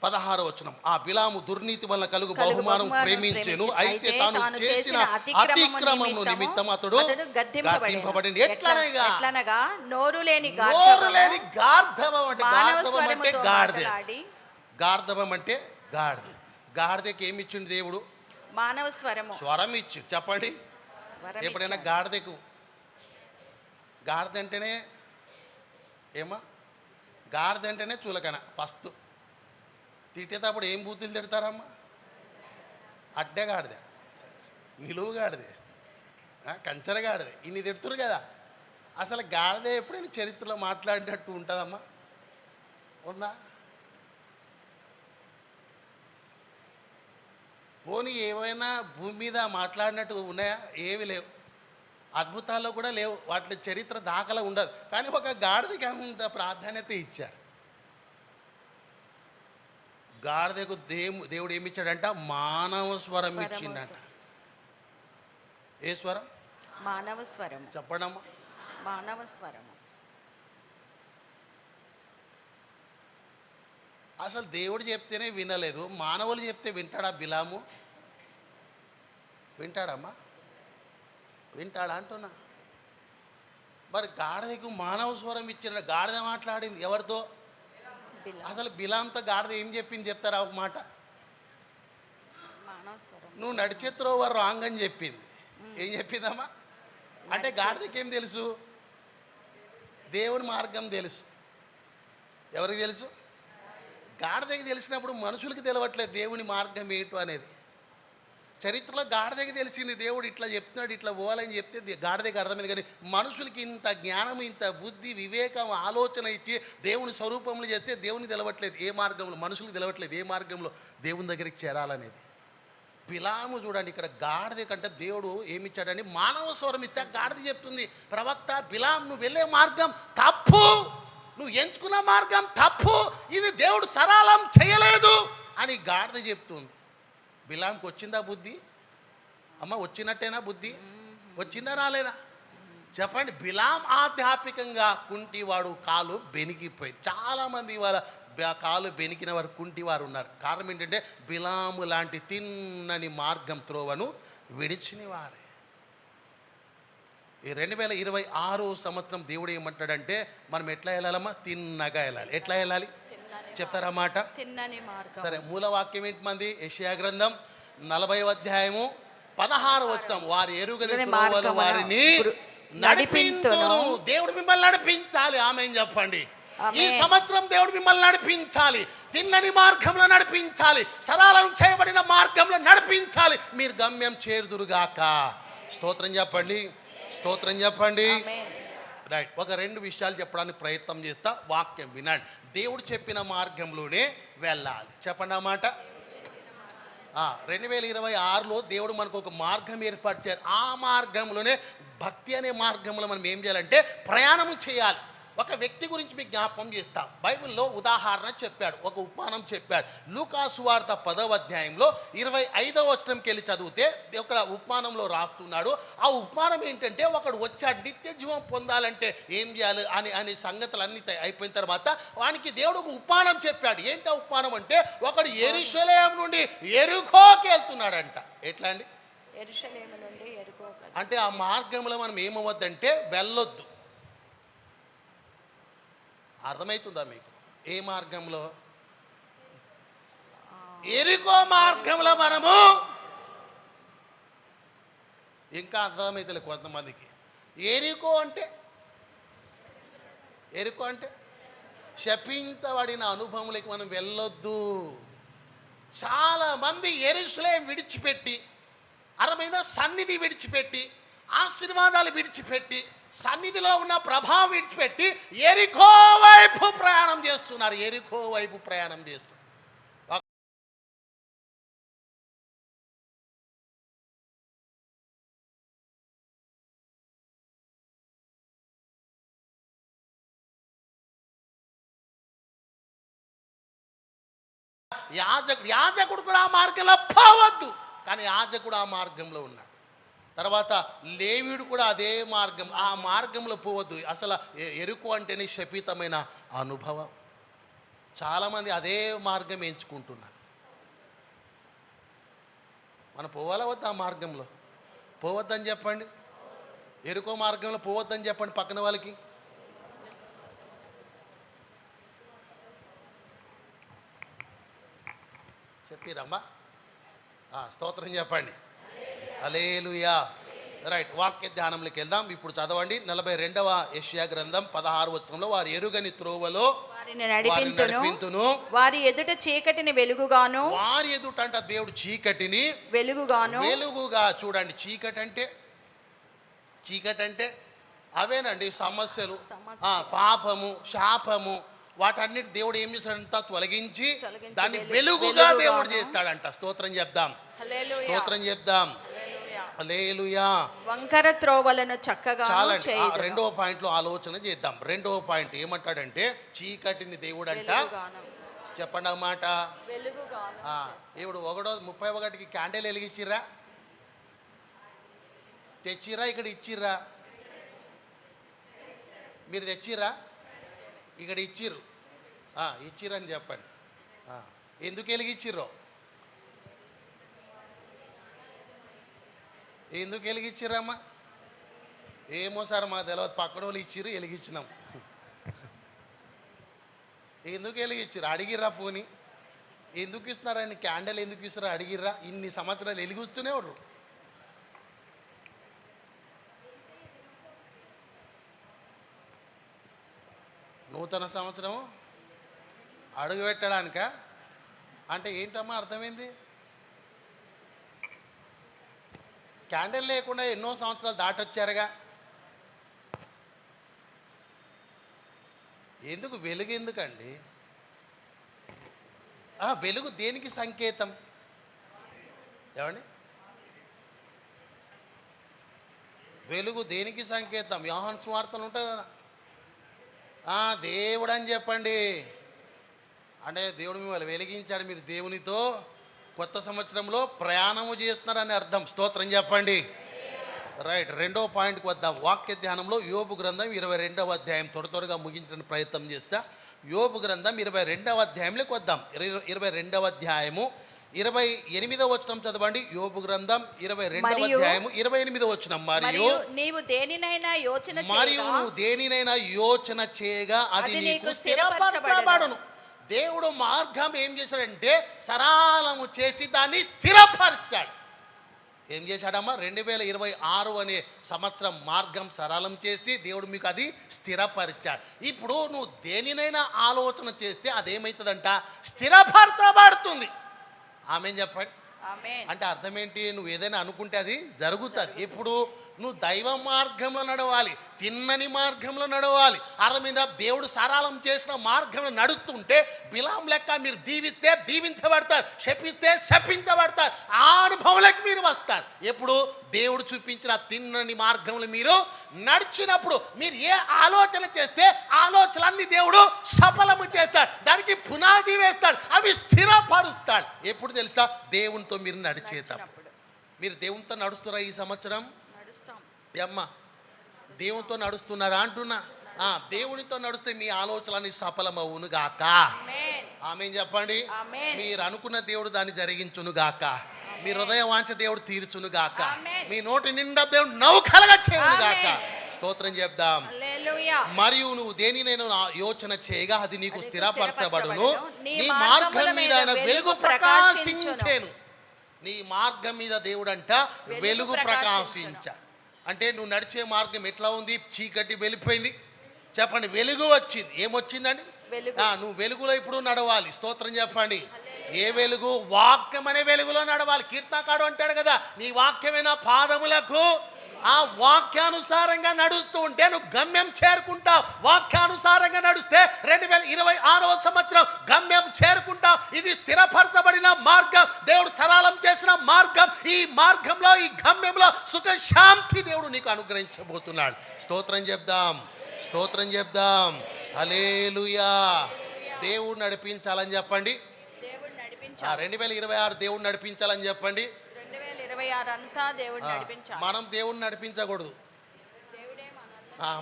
16వ వచనం. ఆ బిలాము దుర్నీతి వలన కలుగు బహుమానం ప్రేమించెను. అయితే తాను చేసిన అతిక్రమము నిమిత్తం అతడు గద్దింపబడింది. ఎట్లనగా నోరు లేని గార్ధవం అంటే గాడిద. గార్ధవం అంటే గాడిద. గాడిదకి ఏమి ఇచ్చిండు దేవుడు? మానవ స్వరం ఇచ్చి. చెప్పండి, ఎప్పుడైనా గాడిదకు గాడిద అంటేనే గాడిద అంటేనే చులకన. ఫస్ట్ తిట్టేటప్పుడు ఏం బూతులు తిడతారమ్మా? అడ్డగాడిదే, నిలువుగాడిదే, కంచరగాడిదే, ఇన్ని తిడుతురు కదా. అసలు గాడిదే ఎప్పుడైనా చరిత్రలో మాట్లాడినట్టు ఉంటుందమ్మా? ఉందా? పోనీ ఏమైనా భూమి మీద మాట్లాడినట్టు ఉన్నాయా? ఏవి లేవు. అద్భుతాల్లో కూడా లేవు. వాటి చరిత్ర దాఖలా ఉండదు. కానీ ఒక గాడిదకి అంత ప్రాధాన్యత ఇచ్చారు. గాడిదకు దేవుడు ఏమి ఇచ్చాడంట? మానవ స్వరం ఇచ్చిండట. ఏ స్వరం? మానవ స్వరం. చెప్పడమ్మా. మానవ స్వరం. అసలు దేవుడు చెప్తేనే వినలేదు, మానవులు చెప్తే వింటాడా బిలాము? వింటాడమ్మా? వింటాడా అంటున్నా. మరి గాడిదకు మానవ స్వరం ఇచ్చిన గాడిద మాట్లాడింది ఎవరితో? అసలు బిలాంతో గాడిద ఏం చెప్పింది చెప్తారా ఒక మాట? నువ్వు నడిచే త్రోవ రాంగ్ అని చెప్పింది. ఏం చెప్పిందమ్మా? అంటే గాడిదకి ఏం తెలుసు? దేవుని మార్గం తెలుసు. ఎవరికి తెలుసు? గాడిదకి తెలిసినప్పుడు మనుషులకి తెలవట్లేదు దేవుని మార్గం ఏంటో అనేది. చరిత్రలో గాడిదకి తెలిసింది దేవుడు ఇట్లా చెప్తున్నాడు, ఇట్లా పోవాలని చెప్తే గాడిదకి అర్థమైంది. కానీ మనుషులకి ఇంత జ్ఞానం, ఇంత బుద్ధి, వివేకం, ఆలోచన ఇచ్చి దేవుని స్వరూపంలో చేస్తే దేవుని తెలవట్లేదు ఏ మార్గంలో, మనుషులకు తెలవట్లేదు ఏ మార్గంలో దేవుని దగ్గరికి చేరాలనేది. బిలాము చూడండి, ఇక్కడ గాడిద కంటే దేవుడు ఏమిచ్చాడని మానవ స్వరం ఇస్తే గాడిద చెప్తుంది, ప్రవక్త బిలాం నువ్వు వెళ్ళే మార్గం తప్పు, నువ్వు ఎంచుకున్న మార్గం తప్పు, ఇది దేవుడు సరళం చేయలేదు అని గాడిద చెప్తుంది. బిలాంకి వచ్చిందా బుద్ధి? అమ్మ వచ్చినట్టేనా బుద్ధి? వచ్చిందా రాలేదా చెప్పండి. బిలాం ఆధ్యాత్మికంగా కుంటివాడు, కాలు బెనికిపోయింది. చాలామంది వాళ్ళ కాలు బెనికిన వారు కుంటివారు ఉన్నారు. కారణం ఏంటంటే బిలాము లాంటి తిన్నని మార్గం త్రోవను విడిచిన వారే. ఈ 2026 సంవత్సరం దేవుడు ఏమంటాడంటే మనం ఎట్లా వెళ్ళాలమ్మా? తిన్నగా వెళ్ళాలి. ఎట్లా వెళ్ళాలి చెప్తారా మాట? సరే, మూలవాక్యం ఏంటి మంది? యెషయా గ్రంథం 40వ అధ్యాయము 16వ వచనం, వారి ఎరుగని త్రోవలు వారిని నడిపించును. దేవుడు మిమ్మల్ని నడిపించాలి. ఆమేన్ చెప్పండి. ఈ సంవత్సరం దేవుడు మిమ్మల్ని నడిపించాలి, తిన్నని మార్గంలో నడిపించాలి, సరళం చేయబడిన మార్గంలో నడిపించాలి, మీరు గమ్యం చేరుదురుగాక. స్తోత్రం చెప్పండి, స్తోత్రం చెప్పండి. రైట్, ఒక 2 విషయాలు చెప్పడానికి ప్రయత్నం చేస్తా, వాక్యం వినండి. దేవుడు చెప్పిన మార్గంలోనే వెళ్ళాలి. చెప్పండి ఆ మాట. 2026లో దేవుడు మనకు ఒక మార్గం ఏర్పరిచారు. ఆ మార్గంలోనే, భక్తి అనే మార్గంలో మనం ఏం చేయాలంటే ప్రయాణం చేయాలి. ఒక వ్యక్తి గురించి మీకు జ్ఞాపకం చేస్తాం. బైబిల్లో ఉదాహరణ చెప్పాడు, ఒక ఉపమానం చెప్పాడు. లూకా సువార్త 10వ అధ్యాయంలో 25వ వచనంకి వెళ్ళి చదివితే ఒక ఉపమానంలో రాస్తున్నాడు. ఆ ఉపమానం ఏంటంటే, ఒకడు వచ్చాడు నిత్య జీవం పొందాలంటే ఏం చేయాలి అని సంగతులు అన్ని అయిపోయిన తర్వాత వానికి దేవుడు ఒక ఉపమానం చెప్పాడు. ఏంటి ఆ ఉపమానం అంటే, ఒకడు యెరూషలేము నుండి యెరికోకి వెళ్తున్నాడంట. ఎట్లా అండి? అంటే ఆ మార్గంలో మనం ఏమవద్దంటే వెళ్ళొద్దు. అర్థమవుతుందా మీకు? ఏ మార్గంలో? యెరికో మార్గంలో మనము, ఇంకా అర్థమైతలే కొంతమందికి. యెరికో అంటే శపించబడిన అనుభవంలోకి మనం వెళ్ళొద్దు. చాలామంది యెరూషలేము విడిచిపెట్టి, అర్థమైందా, సన్నిధి విడిచిపెట్టి, ఆశీర్వాదాలు విడిచిపెట్టి, సన్నిధిలో ఉన్న ప్రభావం విడిచిపెట్టి యెరికో వైపు ప్రయాణం చేస్తున్నారు. యెరికో వైపు ప్రయాణం చేస్తున్నారు. యాజకుడు కూడా ఆ మార్గంలో పోవద్దు, కానీ యాజకుడు ఆ మార్గంలో ఉన్నాడు. తర్వాత లేవీయుడు కూడా అదే మార్గం, ఆ మార్గంలో పోవద్దు. అసలు యెరికో అంటేనే శపితమైన అనుభవం. చాలామంది అదే మార్గం ఎంచుకుంటున్నారు. మనం పోవాలా వద్దు? ఆ మార్గంలో పోవద్దని చెప్పండి. యెరికో మార్గంలో పోవద్దని చెప్పండి పక్కన వాళ్ళకి. చెప్పిరమ్మా, స్తోత్రం చెప్పండి. హల్లెలూయా. రైట్, వాక్య ధ్యానంలోకి వెళ్దాం. ఇప్పుడు చదవండి 42వ యెషయా గ్రంథం 16వ వచనంలో, వారి ఎరుగని త్రోవలో నడిపింతును, వారి ఎదుట చీకటిని వెలుగుగాను. వారి ఎదుట అంట దేవుడు చీకటిని వెలుగుగా. చూడండి, చీకటి అంటే అవేనండి సమస్యలు, పాపము, శాపము, వాటన్నిటి దేవుడు ఏం చేస్తాడంట? తొలగించి దాన్ని వెలుగుగా దేవుడు చేస్తాడంట. స్తోత్రం చెప్దాం, స్తోత్రం చెప్దాం. హల్లెలూయా. వంకర త్రోవలను చక్కగా. చాలండి, 2వ పాయింట్లో ఆలోచన చేద్దాం. 2వ పాయింట్ ఏమంటాడంటే, చీకటిని దేవుడు అంట, చెప్పండి అన్నమాట, ఇప్పుడు 31కి క్యాండిల్ వెలిగించిర్రా, తెచ్చిర్రా, ఇక్కడ ఇచ్చిర్రా, మీరు తెచ్చిర్రా, ఇక్కడ ఇచ్చిర్రు, ఇచ్చిర్రని చెప్పండి. ఎందుకు వెలిగించిర్రో? ఎందుకు వెలిగించిర్రమ్మా? ఏమో సార్ మాకు తెలియదు, పక్కన వాళ్ళు ఇచ్చిర్రు, వెలిగించినాం. ఎందుకు వెలిగించిర్రు అడిగిర్రా? పోని ఎందుకు ఇస్తున్నారండి క్యాండిల్, ఎందుకు ఇస్తారా అడిగిర్రా? ఇన్ని సంవత్సరాలు వెలిగిస్తూనే ఉర్రు. నూతన సంవత్సరం అడుగు పెట్టడానిక అంటే ఏంటమ్మా అర్థమైంది? క్యాండిల్ లేకుండా ఎన్నో సంవత్సరాలు దాటొచ్చారుగా. ఎందుకు వెలుగు ఎందుకండి? వెలుగు దేనికి సంకేతం? ఏమండి, వెలుగు దేనికి సంకేతం? యోహాను సువార్తలు ఉంటుంది కదా, దేవుడు అని చెప్పండి. అంటే దేవుడు మిమ్మల్ని వెలిగించాడు, మీరు దేవునితో కొత్త సంవత్సరంలో ప్రయాణము చేస్తున్నారని అర్థం. స్తోత్రం చెప్పండి. రైట్, రెండో పాయింట్కి వద్దాం. వాక్య ధ్యానంలో యోబు గ్రంథం 22వ అధ్యాయం త్వరగా ముగించడానికి ప్రయత్నం చేస్తా. యోబు గ్రంథం 22వ అధ్యాయంలోకి వద్దాం. 22వ అధ్యాయము 28వ వచనం చదవండి. యోబు గ్రంథం 22వ అధ్యాయము 28వ వచనం. మరియు నీవు దేనినైనా యోచన చేయగా అది నీకు స్థిరపరచబడును. దేవుడు మార్గం ఏం చేశాడంటే సరళము చేసి దాన్ని స్థిరపరిచాడు. ఏం చేశాడమ్మా? 2026 అనే సంవత్సరం మార్గం సరళం చేసి దేవుడు మీకు అది స్థిరపరిచాడు. ఇప్పుడు నువ్వు దేనినైనా ఆలోచన చేస్తే అదేమవుతుందంట? స్థిరపరచబడుతుంది. ఆమెన్ చెప్పండి. అంటే అర్థం ఏంటి? నువ్వు ఏదైనా అనుకుంటే అది జరుగుతుంది. ఇప్పుడు నువ్వు దైవ మార్గంలో నడవాలి, తిన్నని మార్గంలో నడవాలి. అర్థమైందా? దేవుడు సరళం చేసిన మార్గంలో నడుస్తుంటే బిలాం లెక్క మీరు దీవిస్తే దీవించబడతారు, శపిస్తే శపించబడతారు. ఆ అనుభవంలోకి మీరు వస్తారు. ఎప్పుడు? దేవుడు చూపించిన తిన్నని మార్గంలో మీరు నడిచినప్పుడు. మీరు ఏ ఆలోచన చేస్తే ఆలోచనలన్నీ దేవుడు సఫలము చేస్తాడు, దానికి పునాది వేస్తాడు, అవి స్థిరపరుస్తాడు. ఎప్పుడు తెలుసా? దేవునితో మీరు నడిచేటప్పుడు. మీరు దేవునితో నడుస్తున్నారా ఈ సంవత్సరం? అమ్మ, దేవునితో నడుస్తున్నారా అంటున్నా. దేవునితో నడిస్తే మీ ఆలోచనలన్నీ సఫలమవును గాక. ఆమేన్ చెప్పండి. మీరు అనుకున్న దేవుడు దాన్ని జరిగించును గాక. మీ హృదయ వాంఛ దేవుడు తీర్చును గాక. మీ నోటి నిండా దేవుడు నౌకలుగా చేయును గాక. స్తోత్రం చెప్దాం. మరియు నువ్వు దేనినైనా యోచన చేయగా అది నీకు స్థిరపరచబడును. నీ మార్గం మీద వెలుగు ప్రకాశించెను. నీ మార్గం మీద దేవుడు అంట వెలుగు ప్రకాశించాడు. అంటే నువ్వు నడిచే మార్గం ఎట్లా ఉంది? చీకటి వెళ్ళిపోయింది. చెప్పండి, వెలుగు వచ్చింది. ఏమొచ్చిందండి? నువ్వు వెలుగులో ఇప్పుడు నడవాలి. స్తోత్రం చెప్పండి. ఏ వెలుగు? వాక్యం అనే వెలుగులో నడవాలి. కీర్తనకాడు అంటాడు కదా, నీ వాక్యమైన పాదములకు. ఆ వాక్యానుసారంగా నడుస్తూ ఉంటే నువ్వు గమ్యం చేరుకుంటావు. వాక్యానుసారంగా నడుస్తే 2026వ సంవత్సరం గమ్యం చేరుకుంటావు. ఇది స్థిరపరచబడిన మార్గం, దేవుడు సరళం చేసిన మార్గం. ఈ మార్గంలో, ఈ గమ్యంలో సుఖ శాంతి దేవుడు నీకు అనుగ్రహించబోతున్నాడు. స్తోత్రం చెప్దాం, స్తోత్రం చెప్దాం. హల్లెలూయా. దేవుడు నడిపించాలని చెప్పండి. 2026 దేవుడు నడిపించాలని చెప్పండి. మనం దేవుణ్ణి నడిపించకూడదు.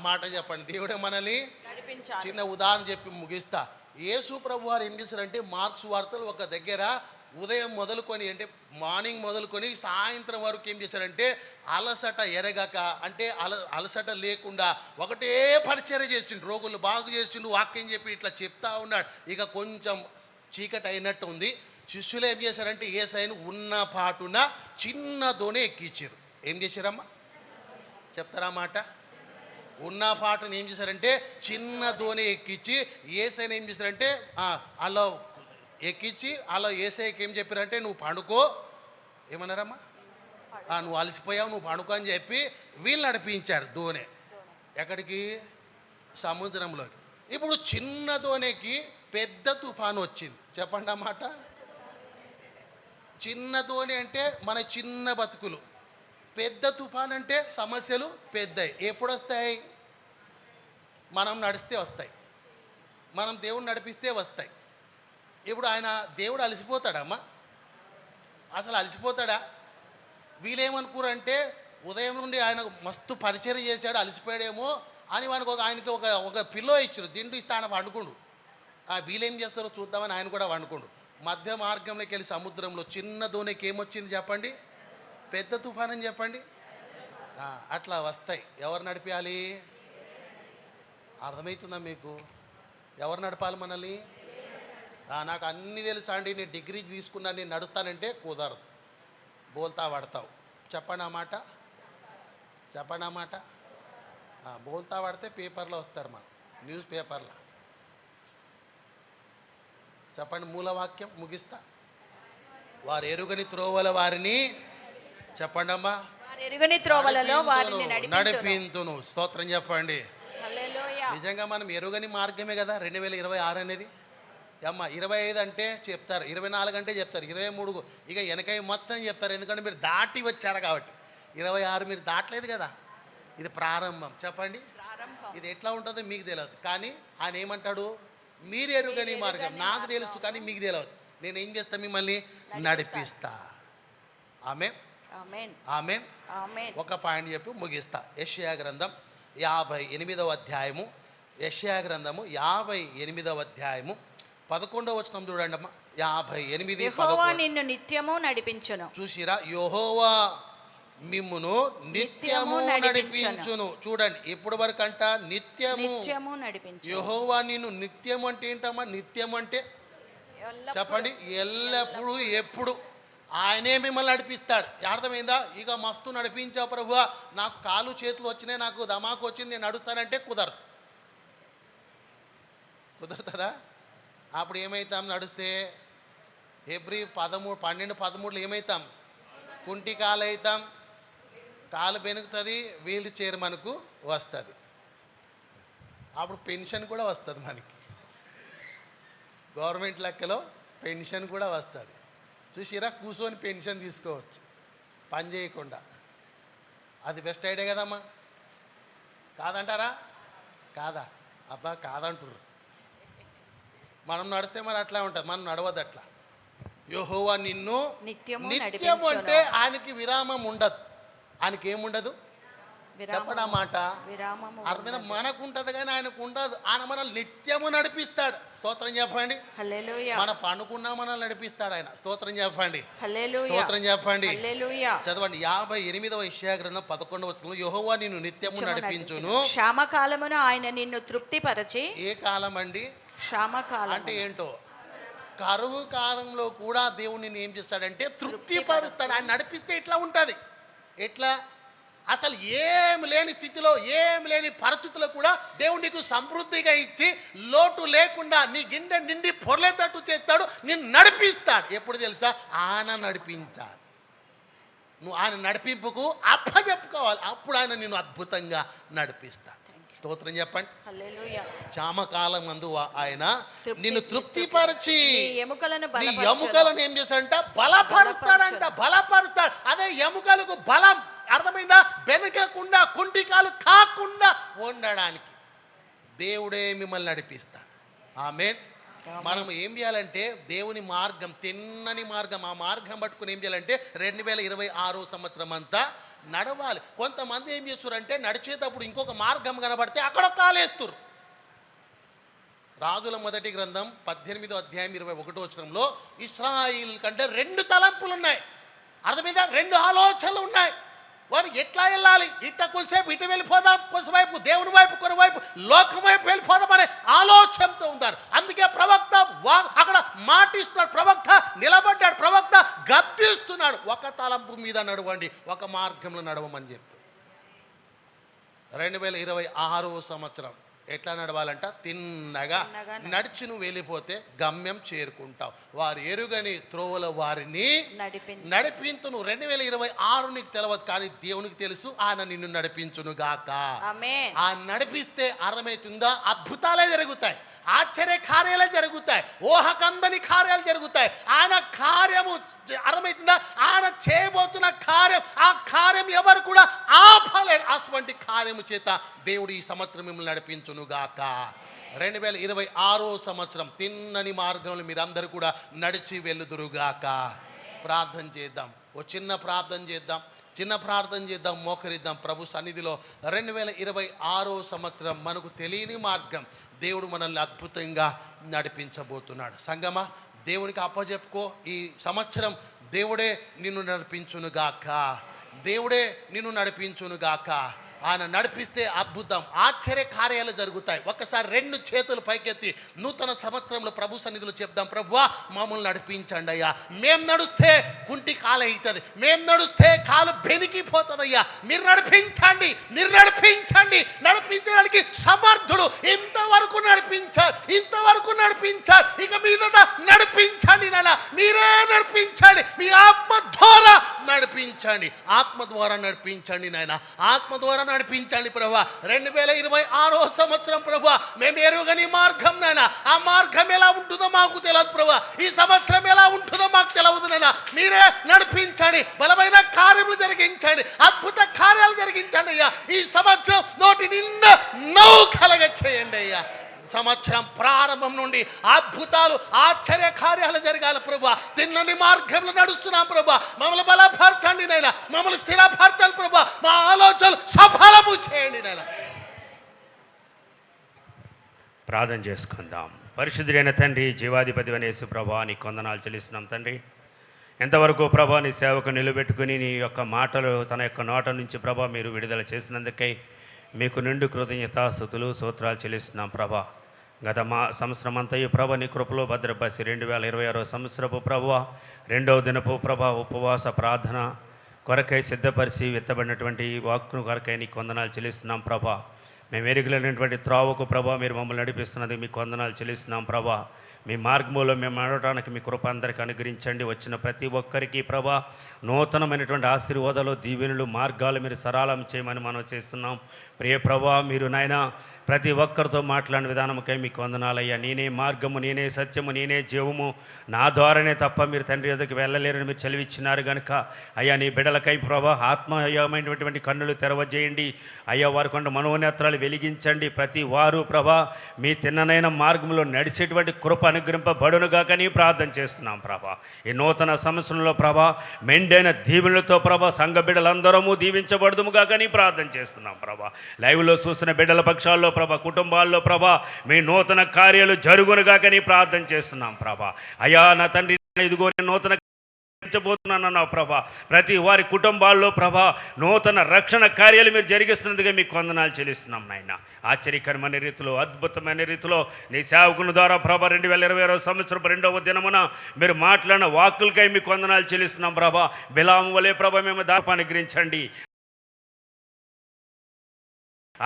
మాట చెప్పండి, దేవుడే మనల్ని నడిపించాలి. చిన్న ఉదాహరణ చెప్పి ముగిస్తా. యేసు ప్రభు వారు ఏం చేశారంటే మార్క్స్ వార్తలు ఒక దగ్గర ఉదయం మొదలుకొని, అంటే మార్నింగ్ మొదలుకొని సాయంత్రం వరకు ఏం చేశారంటే అలసట ఎరగక, అంటే అలసట లేకుండా ఒకటే పరిచర్య చేసిండు. రోగులు బాగు చేసిండు, వాక్యం చెప్పి ఇట్లా చెప్తా ఉన్నాడు. ఇక కొంచెం చీకటి అయినట్టు ఉంది. శిష్యులు ఏం చేశారంటే యేసయ్యను ఉన్న పాటున చిన్నదోనే ఎక్కించారు. ఏం చేశారమ్మా? చెప్తారా మాట? ఉన్న పాటను ఏం చేశారంటే చిన్నదోనే ఎక్కించి యేసయ్యను ఏం చేశారంటే అలా ఎక్కించి అలా యేసయ్యకి ఏం చెప్పారంటే నువ్వు పండుకో. ఏమన్నారమ్మా? నువ్వు అలసిపోయావు, నువ్వు పండుకో అని చెప్పి వీళ్ళు నడిపించారు దోణి. ఎక్కడికి? సముద్రంలోకి. ఇప్పుడు చిన్న దోణికి పెద్ద తుఫాను వచ్చింది. చెప్పండి అన్నమాట. చిన్న దోణి అంటే మన చిన్న బతుకులు, పెద్ద తుఫాన్ అంటే సమస్యలు పెద్దవి. ఎప్పుడు వస్తాయి? మనం నడిస్తే వస్తాయి, మనం దేవుడు నడిపిస్తే వస్తాయి. ఇప్పుడు దేవుడు అలసిపోతాడమ్మా? అసలు అలసిపోతాడా? వీళ్ళేమనుకోరంటే ఉదయం నుండి ఆయన మస్తు పరిచయం చేశాడు, అలసిపోయాడేమో అని ఆయనకి ఒక పిల్లో ఇచ్చారు, దిండు ఇస్తా ఆయన వండుకుండు. వీళ్ళేం చేస్తారో చూద్దామని ఆయన కూడా వండుకుండు. మధ్య మార్గంలోకి వెళ్ళి సముద్రంలో చిన్న దోణికి ఏమొచ్చింది చెప్పండి? పెద్ద తుఫాన్ అని చెప్పండి. అట్లా వస్తాయి. ఎవరు నడిపించాలి? అర్థమవుతుందా మీకు? ఎవరు నడపాలి మనల్ని? నాకు అన్నీ తెలుసా అండి, నేను డిగ్రీ తీసుకున్నా, నేను నడుస్తానంటే కుదరదు. బోల్తా పడతావు. చెప్పండి ఆ మాట, చెప్పండి ఆ మాట. బోల్తా పడితే పేపర్లో వస్తారు, మన న్యూస్ పేపర్లో. చెప్పండి మూలవాక్యం, ముగిస్తా. వారు ఎరుగని త్రోవల వారిని, చెప్పండి అమ్మా, వారు ఎరుగని త్రోవలలో వారిని నడిపింతును. స్తోత్రం చెప్పండి. హల్లెలూయా. నిజంగా మనం ఎరుగని మార్గమే కదా 2026 అనేది. అమ్మ 25 అంటే చెప్తారు, 24 అంటే చెప్తారు, 23 ఇక వెనకై మొత్తం చెప్తారు. ఎందుకంటే మీరు దాటి వచ్చారు కాబట్టి. 26 మీరు దాటలేదు కదా, ఇది ప్రారంభం. చెప్పండి, ప్రారంభం. ఇది ఎట్లా ఉంటుందో మీకు తెలియదు, కానీ ఆయన ఏమంటాడు, మీరు ఎరుగని మార్గం నాకు తెలుసు కానీ మీకు తెలియదు, నేను ఏం చేస్తా, మిమ్మల్ని నడిపిస్తా. ఆమేన్, ఆమేన్, ఆమేన్. ఆమేన్. ఒక పాయింట్ చెప్పి ముగిస్తా. యెషయా గ్రంథం 58వ అధ్యాయము, యెషయా గ్రంథము 58వ అధ్యాయము 11వ వచనం చూడండి అమ్మా. 58 యెహోవా 11. నిన్ను నిత్యము నడిపించును. చూసిరా, యెహోవా మిమ్మును నిత్యము నడిపించును. చూడండి, ఇప్పటి వరకు అంట నిత్యము. నిత్యము నడిపించును. యెహోవా నిన్ను నిత్యం అంటే ఏంటమ్మా? నిత్యం అంటే ఎల్లప్పుడూ. చెప్పండి, ఎల్లప్పుడు, ఎప్పుడు ఆయనే మిమ్మల్ని నడిపిస్తాడు. అర్థమైందా? ఇక మస్తు నడిపించావు ప్రభువా, నాకు కాలు చేతులు వచ్చినాయి, నాకు దమాకు వచ్చింది, నేను నడుస్తానంటే కుదరుతుందా? అప్పుడు ఏమవుతాం నడిస్తే? ఫిబ్రవరి 12, 13 ఏమవుతాం? కుంటి కాలు అవుతాం, కాలు బెనుకుతుంది, వీల్ చైర్ మనకు వస్తుంది. అప్పుడు పెన్షన్ కూడా వస్తుంది మనకి, గవర్నమెంట్ లెక్కలో పెన్షన్ కూడా వస్తుంది. చూసిరా, కూర్చొని పెన్షన్ తీసుకోవచ్చు పని చేయకుండా. అది బెస్ట్ ఐడియా కదమ్మా, కాదంటారా? కాదా? అబ్బా కాదంటారు. మనం నడిస్తే మరి అట్లా ఉంటుంది, మనం నడవద్దు అట్లా. యెహోవా నిన్ను నిత్యము నిత్యము అంటే ఆయనకి విరామం ఉండదు. ఆయనకి ఏముండదు చెప్పండి ఆ మాట. విరామము అర్థమైందా? మనకు ఉంటుంది కానీ ఆయనకు ఉండదు. ఆయన మనల్ని నిత్యము నడిపిస్తాడు. స్తోత్రం చెప్పండి. హల్లెలూయా. మన పనుకున్నా మనల్ని నడిపిస్తాడు ఆయన. స్తోత్రం చెప్పండి. హల్లెలూయా. స్తోత్రం చెప్పండి. హల్లెలూయా. చదవండి 58వ యెషయా గ్రంథం 11వ వచనంలో, యెహోవా నిన్ను నిత్యము నడిపించును. క్షామకాలమున ఆయన నిన్ను తృప్తిపరచి. ఏ కాలం అండి? క్షామకాలం అంటే ఏంటో, కరువు కాలంలో కూడా దేవుడు నిన్ను ఏం చేస్తాడంటే తృప్తిపరుస్తాడు. ఆయన నడిపిస్తే ఇట్లా ఉంటుంది. ఎట్లా? అసలు ఏం లేని స్థితిలో, ఏం లేని పరిస్థితుల్లో కూడా దేవుడు నీకు సమృద్ధిగా ఇచ్చి లోటు లేకుండా నీ గిన్నె నిండి పొర్లేటట్టు చేస్తాడు, నిన్ను నడిపిస్తాడు. ఎప్పుడు తెలుసా? ఆయన నడిపించాలి. నువ్వు ఆయన నడిపింపుకు అప్పచెప్పుకోవాలి, అప్పుడు ఆయన నిన్ను అద్భుతంగా నడిపిస్తాడు. స్తోత్రం చెప్పండి. హల్లెలూయా. క్షామకాలం మందు ఆయన నిన్ను తృప్తిపరిచి నీ నీ ఎముకలను ఏం చేస్తాడంట? బలపరుస్తాడంట. బలపరుస్తాడు. అదే ఎముకలకు బలం. అర్థమైందా? బెనకకుండా, కుంటికాలు కాకుండా ఉండడానికి దేవుడే మిమ్మల్ని నడిపిస్తాడు. ఆమేన్. మనం ఏం చేయాలంటే దేవుని మార్గం, తిన్నని మార్గం, ఆ మార్గం పట్టుకుని ఏం చేయాలంటే 2026 సంవత్సరం అంతా నడవాలి. కొంతమంది ఏం చేస్తారంటే నడిచేటప్పుడు ఇంకొక మార్గం కనబడితే అక్కడ కాలేస్తారు. రాజుల మొదటి గ్రంథం 18వ అధ్యాయం 21వ వచనంలో, ఇశ్రాయిల్ కంటే 2 తలంపులు ఉన్నాయి. అర్థమైందా? 2 ఆలోచనలు ఉన్నాయి. వారు ఎట్లా వెళ్ళాలి? ఇట్ట కొంతసేపు ఇటు వెళ్ళిపోదాం, కొంతవైపు దేవుని వైపు, కొనవైపు లోకం వైపు వెళ్ళిపోదాం అనే ఆలోచనతో ఉంటారు. అందుకే ప్రవక్త అక్కడ మాటిస్తున్నాడు, ప్రవక్త నిలబడ్డాడు, ప్రవక్త గద్దిస్తున్నాడు. ఒక తలంపు మీద నడవండి, ఒక మార్గంలో నడవమని చెప్పి. 2026 సంవత్సరం ఎట్లా నడవాలంట? తిన్నగా నడిచి నువ్వు వెళ్ళిపోతే గమ్యం చేరుకుంటావు. వారు ఎరుగని త్రోవల వారిని నడిపించును. 2026 నీకు తెలియదు కానీ దేవునికి తెలుసు. ఆయన నిన్ను నడిపించును గాక. ఆ నడిపిస్తే అర్థమవుతుందా? అద్భుతాలే జరుగుతాయి, ఆశ్చర్య కార్యాలే జరుగుతాయి, ఊహకందని కార్యాలు జరుగుతాయి. ఆయన కార్యము అర్థమవుతుందా? ఆయన చేయబోతున్న కార్యం, ఆ కార్యం ఎవరు కూడా ఆపలేరు. అటువంటి కార్యము చేత దేవుడు ఈ సంవత్సరం మిమ్మల్ని నడిపించును గాక. 2026 సంవత్సరం తిన్నని మార్గంలో మీరందరూ కూడా నడిచి వెళ్ళుదురుగాక. ప్రార్థన చేద్దాం, ఓ చిన్న ప్రార్థన చేద్దాం, మోకరిద్దాం ప్రభు సన్నిధిలో. 2026 సంవత్సరం మనకు తెలియని మార్గం దేవుడు మనల్ని అద్భుతంగా నడిపించబోతున్నాడు. సంగమా, దేవునికి అప్పచెప్పుకో. ఈ సంవత్సరం దేవుడే నిన్ను నడిపించునుగాక, దేవుడే నిన్ను నడిపించునుగాక. ఆయన నడిపిస్తే అద్భుతం, ఆశ్చర్య కార్యాలు జరుగుతాయి. ఒక్కసారి 2 చేతులు పైకెత్తి నూతన సంవత్సరంలో ప్రభు సన్నిధిలో చెప్దాం, ప్రభువా మమ్మల్ని నడిపించండి అయ్యా. మేము నడుస్తే కుంటి కాలు అవుతుంది, మేము నడుస్తే కాలు బెనికిపోతుందయ్యా. మీరు నడిపించండి, మీరు నడిపించండి. నడిపించడానికి సమర్థుడు. ఇంతవరకు నడిపించారు, ఇక మీదట నడిపించండి నాన్న. మీరే నడిపించండి, మీ ఆత్మ ద్వారా నడిపించండి, ఆత్మ ద్వారా నడిపించండి నాయన, ఆత్మ ద్వారా నడిపించండి ప్రభువా. 2026 సంవత్సరం ప్రభువా, మేము ఎరుగని మార్గం నాయన. ఆ మార్గం ఎలా ఉంటుందో మాకు తెలియదు ప్రభువా. ఈ సంవత్సరం ఎలా ఉంటుందో మాకు తెలియదు నాయన. మీరే నడిపించండి, బలమైన కార్యములు జరిగించండి, అద్భుత కార్యాలు జరిగించండి అయ్యా. ఈ సంవత్సరం నోటి నిండా నవ్వు కలగ చేయండి అయ్యా. సంవత్సరం ప్రారంభం నుండి అద్భుతాలు, ఆశ్చర్య కార్యాలు జరగాలి ప్రభువా. తిన్నని మార్గంలో నడుస్తున్నాం ప్రభువా. మమ్మల్ని బలపరచండి నైనా, మమ్మల్ని స్థిరపరచండి ప్రభువా. మా ఆలోచనలు సఫలము చేయండి నైనా. ప్రార్థన చేసుకుందాం. పరిశుద్ధుడైన తండ్రి, జీవాధిపతి అయిన యేసు ప్రభువా, నీకు వందనాలు చెల్లిస్తున్నాం తండ్రి. ఎంతవరకు ప్రభా నీ సేవకు నిలబెట్టుకుని నీ యొక్క మాటలు తన యొక్క నోట నుంచి ప్రభా మీరు విడుదల చేసినందుకై మీకు నిండు కృతజ్ఞతాస్తుతులు స్తోత్రాలు చెల్లిస్తున్నాం ప్రభా. గత సంవత్సరం అంతయు ప్రభ నీ కృపలో భద్రపరిచి 2026 సంవత్సరపు ప్రభువ 2వ దినపు ప్రభ ఉపవాస ప్రార్థన కొరకై సిద్ధపరిచి విత్తబడినటువంటి వాక్ను కొరకై నీకు వందనాలు చెల్లిస్తున్నాం ప్రభా. మేము ఎరుగలేనటువంటి త్రావకు ప్రభా మీరు మమ్మల్ని నడిపిస్తున్నది మీకు వందనాలు చెల్లిస్తున్నాం ప్రభా. మీ మార్గంలో మేము నడవడానికి మీ కృప అందరికీ అనుగ్రహించండి. వచ్చిన ప్రతి ఒక్కరికి ప్రభా నూతనమైనటువంటి ఆశీర్వాదాలు, దీవెనలు, మార్గాలు మీరు సరళం చేయమని మనం చేస్తున్నాం. ప్రియ ప్రభా, మీరు నాయన ప్రతి ఒక్కరితో మాట్లాడిన విధానముకై మీకు వందనాలయ్యా. నేనే మార్గము, నేనే సత్యము, నేనే జీవము, నా ద్వారానే తప్ప మీరు తండ్రి ఎదుగుకి వెళ్ళలేరని మీరు చదివిచ్చినారు కనుక అయ్యా నీ బిడ్డలకై ప్రభా ఆత్మయమైనటువంటి కన్నులు తెరవజేయండి అయ్యా. వారి కొండ మనోనేత్రాలు వెలిగించండి. ప్రతి వారు ప్రభా మీ తిన్ననైన మార్గంలో నడిచేటువంటి కృప అనుగ్రహింపబడునుగాకని ప్రార్థన చేస్తున్నాం ప్రభా. ఈ నూతన సంవత్సరంలో ప్రభా మెండైన దీవెనలతో ప్రభా సంఘ బిడ్డలందరము దీవించబడుదుముగాకని ప్రార్థన చేస్తున్నాం ప్రభా. లైవ్లో చూస్తున్న బిడ్డల పక్షాల్లో ప్రభా, కుటుంబాల్లో ప్రభా మీ నూతన కార్యాలు జరుగునుగాకని ప్రార్థన చేస్తున్నాం ప్రభా. అయ్యా నా తండ్రి, ఇదిగో నూతన పోతున్నానన్నా ప్రభా, ప్రతి వారి కుటుంబాల్లో ప్రభా నూతన రక్షణ కార్యాలు మీరు జరిగిస్తున్నదిగా మీకు వందనాలు చెల్లిస్తున్నాం నాయన. ఆశ్చర్యకరమైన రీతిలో, అద్భుతమైన రీతిలో నీ సేవకుల ద్వారా ప్రభా 2026 సంవత్సరం 2వ దినమున మీరు మాట్లాడిన వాక్కులకై మీకు వందనాలు చెల్లిస్తున్నాం ప్రభా. బిలాము వలె ప్రభా మేము దాప అనుగ్రహించండి.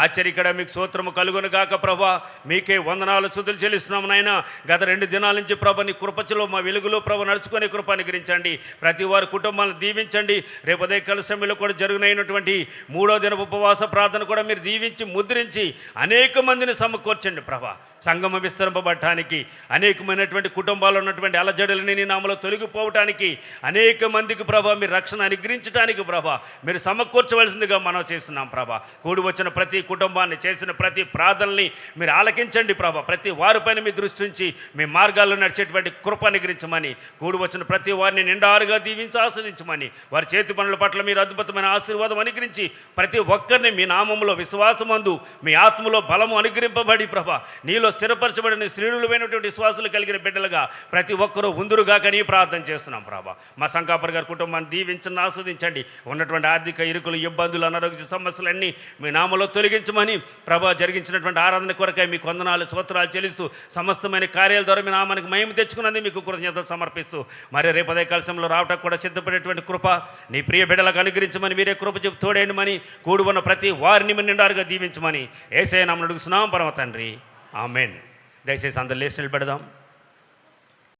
ఆశ్చర్యకర మీకు స్తోత్రము కలుగును గాక ప్రభా. మీకే వందనాలు స్తుతులు చెల్లిస్తున్నాము నాయన. గత 2 దినాల నుంచి ప్రభా నీ కృపచలో మా వెలుగులో ప్రభా నడుచుకునే కృప అనుగ్రహించండి. ప్రతి వారి కుటుంబాలను దీవించండి. రేపు ఉదయ కలశంలో కూడా జరుగునైనటువంటి 3వ దిన ఉపవాస ప్రార్థన కూడా మీరు దీవించి ముద్రించి అనేక మందిని సమకూర్చండి ప్రభా. సంగమ విస్తరింపబడటానికి, అనేకమైనటువంటి కుటుంబాల్లో ఉన్నటువంటి అలజడులని నీ నామలో తొలగిపోవటానికి, అనేక మందికి ప్రభా మీరు రక్షణ అనుగ్రహించడానికి ప్రభా మీరు సమకూర్చవలసిందిగా మనం చేస్తున్నాం ప్రభా. కూడి వచ్చిన ప్రతి కుటుంబాన్ని, చేసిన ప్రతి ప్రార్థనల్ని మీరు ఆలకించండి ప్రభా. ప్రతి వారిపైన మీ దృష్టి ఉంచి మీ మార్గాల్లో నడిచేటువంటి కృప అనుగ్రహించమని, కూడి వచ్చిన ప్రతి వారిని నిండారుగా దీవించి ఆస్వాదించమని, వారి చేతి పనుల పట్ల మీరు అద్భుతమైన ఆశీర్వాదం అనుగ్రహించి ప్రతి ఒక్కరిని మీ నామములో విశ్వాసమందు మీ ఆత్మలో బలము అనుగ్రహింపబడి ప్రభా నీలో స్థిరపరచబడిన శ్రేణులమైనటువంటి విశ్వాసులు కలిగిన బిడ్డలుగా ప్రతి ఒక్కరూ ఉందురుగాకని ప్రార్థన చేస్తున్నాం ప్రభా. మా సంకాపర్ గారి కుటుంబాన్ని దీవించండి, ఆస్వాదించండి. ఉన్నటువంటి ఆర్థిక ఇరుకులు, ఇబ్బందులు, అనారోగ్య సమస్యలన్నీ మీ నామలో తొలగించమని ప్రభా జరిగించినటువంటి ఆరాధన కొరకై మీకు వందనాలు స్తోత్రాలు చెల్లిస్తూ సమస్తమైన కార్యాల ద్వారా మీ నామానికి మహిమ తెచ్చుకున్నది మీకు కృతజ్ఞతలు సమర్పిస్తూ మరి రేపు ఉదయ కలశంలో రావటకు కూడా సిద్ధపడేటువంటి కృప నీ ప్రియ బిడ్డలకు అనుగ్రహించమని, మీరే కృప చెప్పు తోడేయమని, కూడి ఉన్న ప్రతి వారిని నిండారుగా దీవించమని యేసయ్య నామమున అడుగుతున్నాం పరమ తండ్రి, ఆమేన్. దయచేసి అందరూ లేచి నిలబెడదాం.